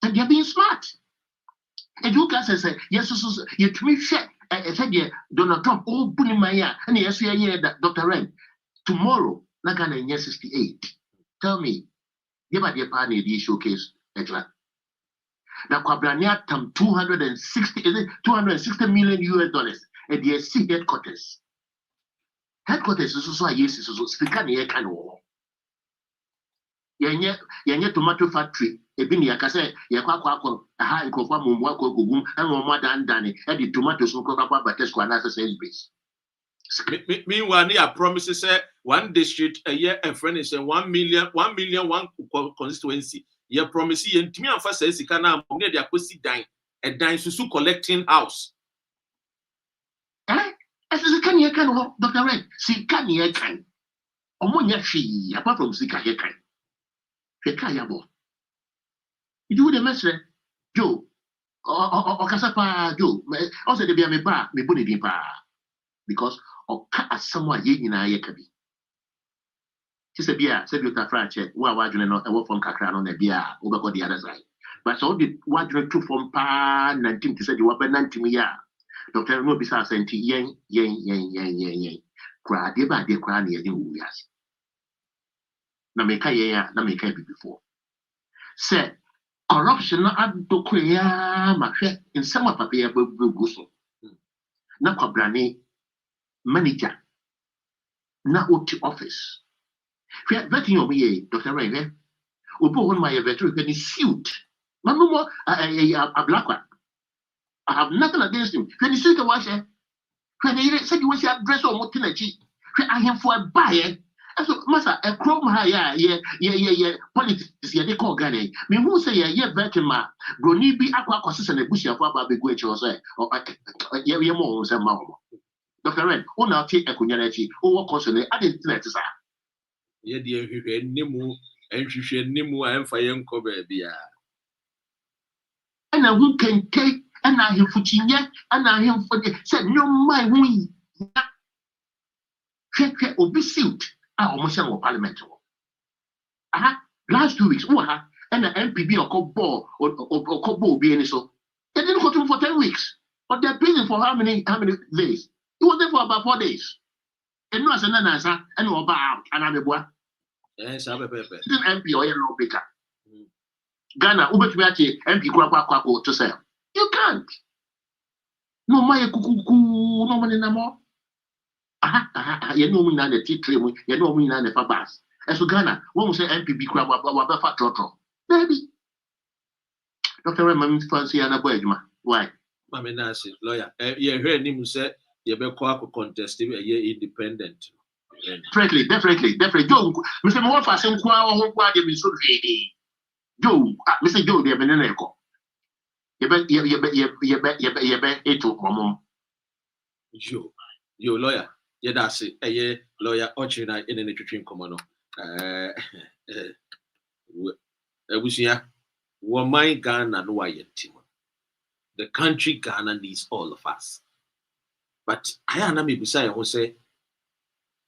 and they're being smart. And you guys say, yes, you to me, I said, Donald Trump, oh, put in my ear, and yes, that Dr. Ren, tomorrow, not gonna 68. Tell me. Give at the party the showcase. Now, Kwabrania tam 260 million US dollars at the SC headquarters. Headquarters is also a yes, is also speaker near Cano. Yanya tomato factory, a bin yakase, Yakwa, a high conform Mwako Gugum, and more than Danny, and the tomatoes will cover by Tesco and as a base. Meanwhile, near promises one district a year and friend is 1 million, 1 constituency. Your promise and to me and first says he can now near their pussy dine and dine to collecting house. As a can you can Dr. Red, see can you can. Omonia she apart from Sika Yakan. Fekayabo. You do the messer, Joe, or Casapa Joe, also the Biame Bar, me put it in bar. Because of someone yin I yakabi. She said, "Bia, said you Franche, who are watching and work from Kakran on the Bia over the other side." But so did watching two from Pa 19 to say you were 90 years. Dr. Mobisa sent yen. Cry, dear, by dear cry near you. Yes. Nameka before. Said, corruption not to create my in some of Papia Buguso. Nakobrani. Manager, now to office. Vetting your me, Dr. Ray, or put on my veteran suit. Mamma, a black one. I have nothing against him. When you see the washer, when he said you wish your dress or motility, I am for a buyer. And so, Master, a chrome higher, politics, they call Gane. Me who say, veteran ma, Brony be aqua consistent a bush of Baby Guich or say, or more, say, Mamma. Dr. Red, now take a community, or constantly, I didn't let us out. Yet, you had Nimu, and you should Nimu and Fire Cover Bia. And who can take, and I him for Chinya, and I him for the said, no, my wing. Check suit, I almost have a parliament. Last 2 weeks, and the MPB or Cobo or Cobo being so. They didn't go to him for 10 weeks, but they're busy for how many days? He was there for about 4 days. And no, as an answer, and no about and I'm a boy. Yes, I'm a paper. Didn't MP or yellow baker. Ghana, Uberti, MP Quaco to sell. You can't. No, my cuckoo, no money no more. You know me now the tea tray, you know me now the fabas. As to Ghana, one will say MPB crab, fat trotro. Baby. Dr. Raymond fancy and a boy, why? Mammy Nancy, lawyer. You heard him say. You be contest a year independent. Definitely. Joe, Mr. Morfa sent Qua or why you be so ready. Joe, Mr. Joe, they have been an echo. You bet, it took Mamma. You lawyer. Yedasi, lawyer Ochina in the Twitching Common. Ebusia, Wamai Ghana no Timon. The country Ghana needs all of us. But I am me beside who say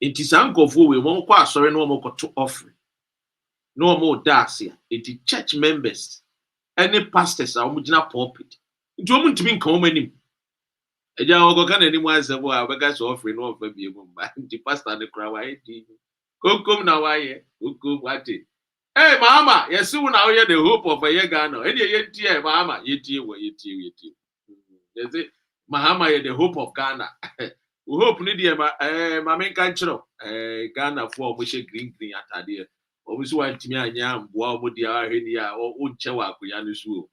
it is uncle for we won't quite sorry no more to offer. No more dacia. It is church members, any pastors are mujina pulpit. It won't mean common. A young can anyone say, well, I guess offering no for be the pastor the crowd. Come now, I what it. Hey, Mama, yes, soon now hear the hope of a Yagano. Any year, Mama, yet you. Yes, it. Mahama, the hope of Ghana. We hope Nidia, my main country, Ghana for which green at idea. Always want to me and yam, wow, would the Arhenia or Unchawa, Kuyanusu.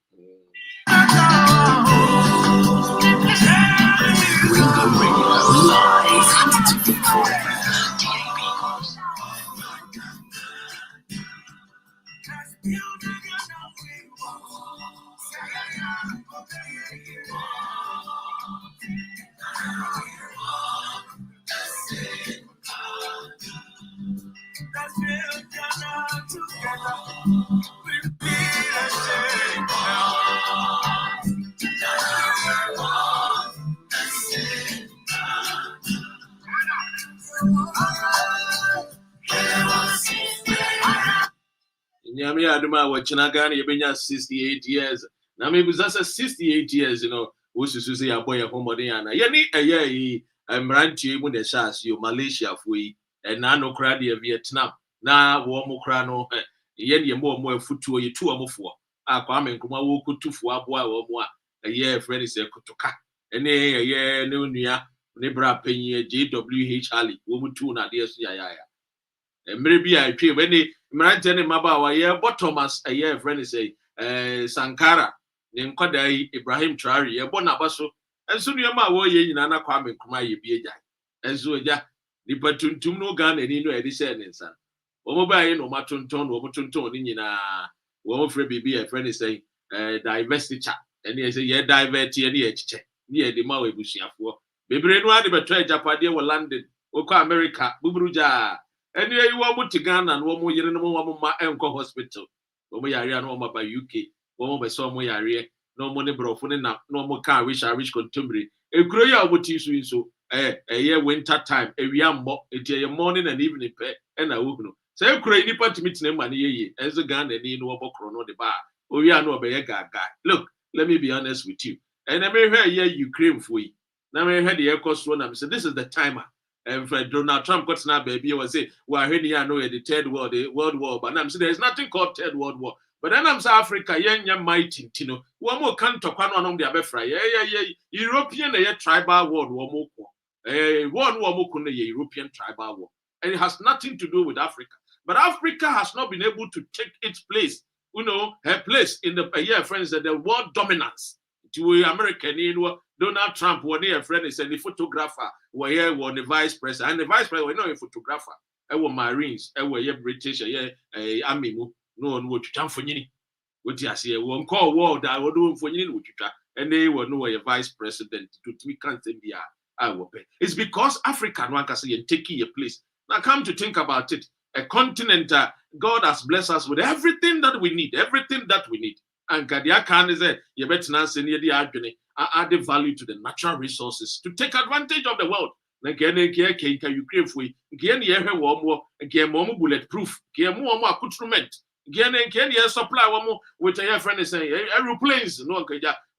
Nyami Aduma Wachinagani, you've been 68 years. Now maybe that's 68 years, which is to say a boy of Homodiana. Yenny a year, I'm ranting when the Shas, you Malaysia, we, and Nano Cradi of Vietnam. Now, Womokrano, Yenny more foot to you 2 or 4. I come and come out to 4 boy or more. A year, friend is a Kutuka. And a year, no near, Nebra Penny, JWH Ali, woman 2 na dear Yaya. And maybe I pay when they Marantani Mabawa, yeah, but Thomas, a year friend is a Sankara, then Kodai, Ibrahim Trari, a Bonabaso, and soon your ma woye in Anna Kwame Kumai Bia. And so, yeah, the Patuntum no gun and in no Edison and son. Omobai no Matunton, Omotunton in Woman for baby, a friend is saying, divestiture, and he say, yeah, divert any check, near the Maui Bushia for. Baby, no other betrayed Japadia were landed, Oka America, Bubruja. And you want to Ghana and one more year no more Uncle Hospital. No more area no more by UK, one more by some area, no money broken up, no more car which I wish contemporary. A grow would teach you so a year winter time, a young mock, a morning and evening pay, and I would know. So crazy part to meet money as a gun and in over chrono the bar. Oh, yeah, no, by a guy. Look, let me be honest with you. And I may hear Ukraine for you. Now I heard the air cost one. I said, this is the timer. And for Donald Trump got now baby was say, well, here know the third world, the world war, but I'm saying there's nothing called third world war. But then I'm South Africa, young mighty, one more can't talk one on the Abefra, yeah, European tribal world war more. One war more European tribal war. And it has nothing to do with Africa. But Africa has not been able to take its place, her place in the friends, the world dominance to American Donald Trump, one year friend is a photographer, were here one the vice president, and the vice president were not a photographer. I were Marines, I were British, army, no one would jump for you. What you say, one call war that I would do for you, and they were no a vice president to me can't be I will pay. It's because African one can say and taking your place. Now come to think about it, a continent God has blessed us with everything that we need, And Kadia Khan is you better not say near the argument. Add value to the natural resources to take advantage of the world. Again, Ukraine for again, again, more bulletproof, again, more accoutrement, again, supply one more with a friend is saying, aeroplanes, no,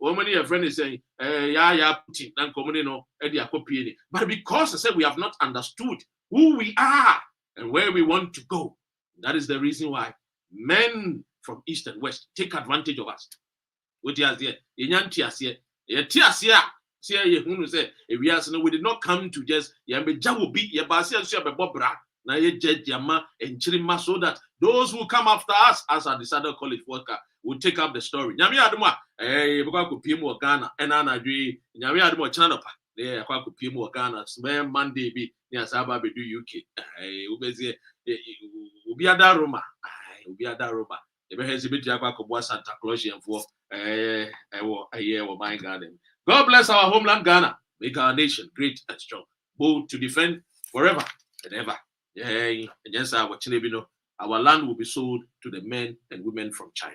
woman, a friend is saying, Putin, and Comunino, and but because I said we have not understood who we are and where we want to go, that is the reason why men from East and West take advantage of us. What you here, we did not come to just na yama and chirima so that those who come after us, as I decided college worker, will take up the story. Nyami aduma because ku pimu Ghana and anadwi nyami aduma chanapa there kwa ku pimu Ghana small Monday bi ni asaba be do UK ubezi ubi ada Roma ebe hezi bi akwa ko Santa Claus for my garden. God bless our homeland Ghana, make our nation great and strong, bold to defend forever and ever. Yeah, against our Chinebino, our land will be sold to the men and women from China.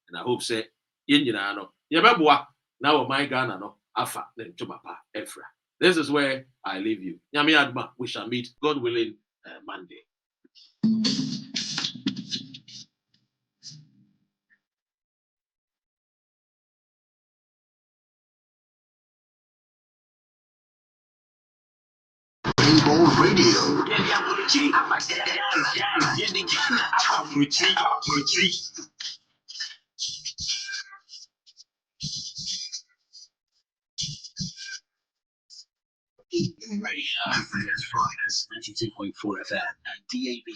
And I hope say, Yinjinano, Yababwa, now my Ghana no, Afa, then Tumapa, Efra. This is where I leave you. Nyami Adma, we shall meet, God willing, Monday. Rainbow Radio. Finest 92.4 FM and DAB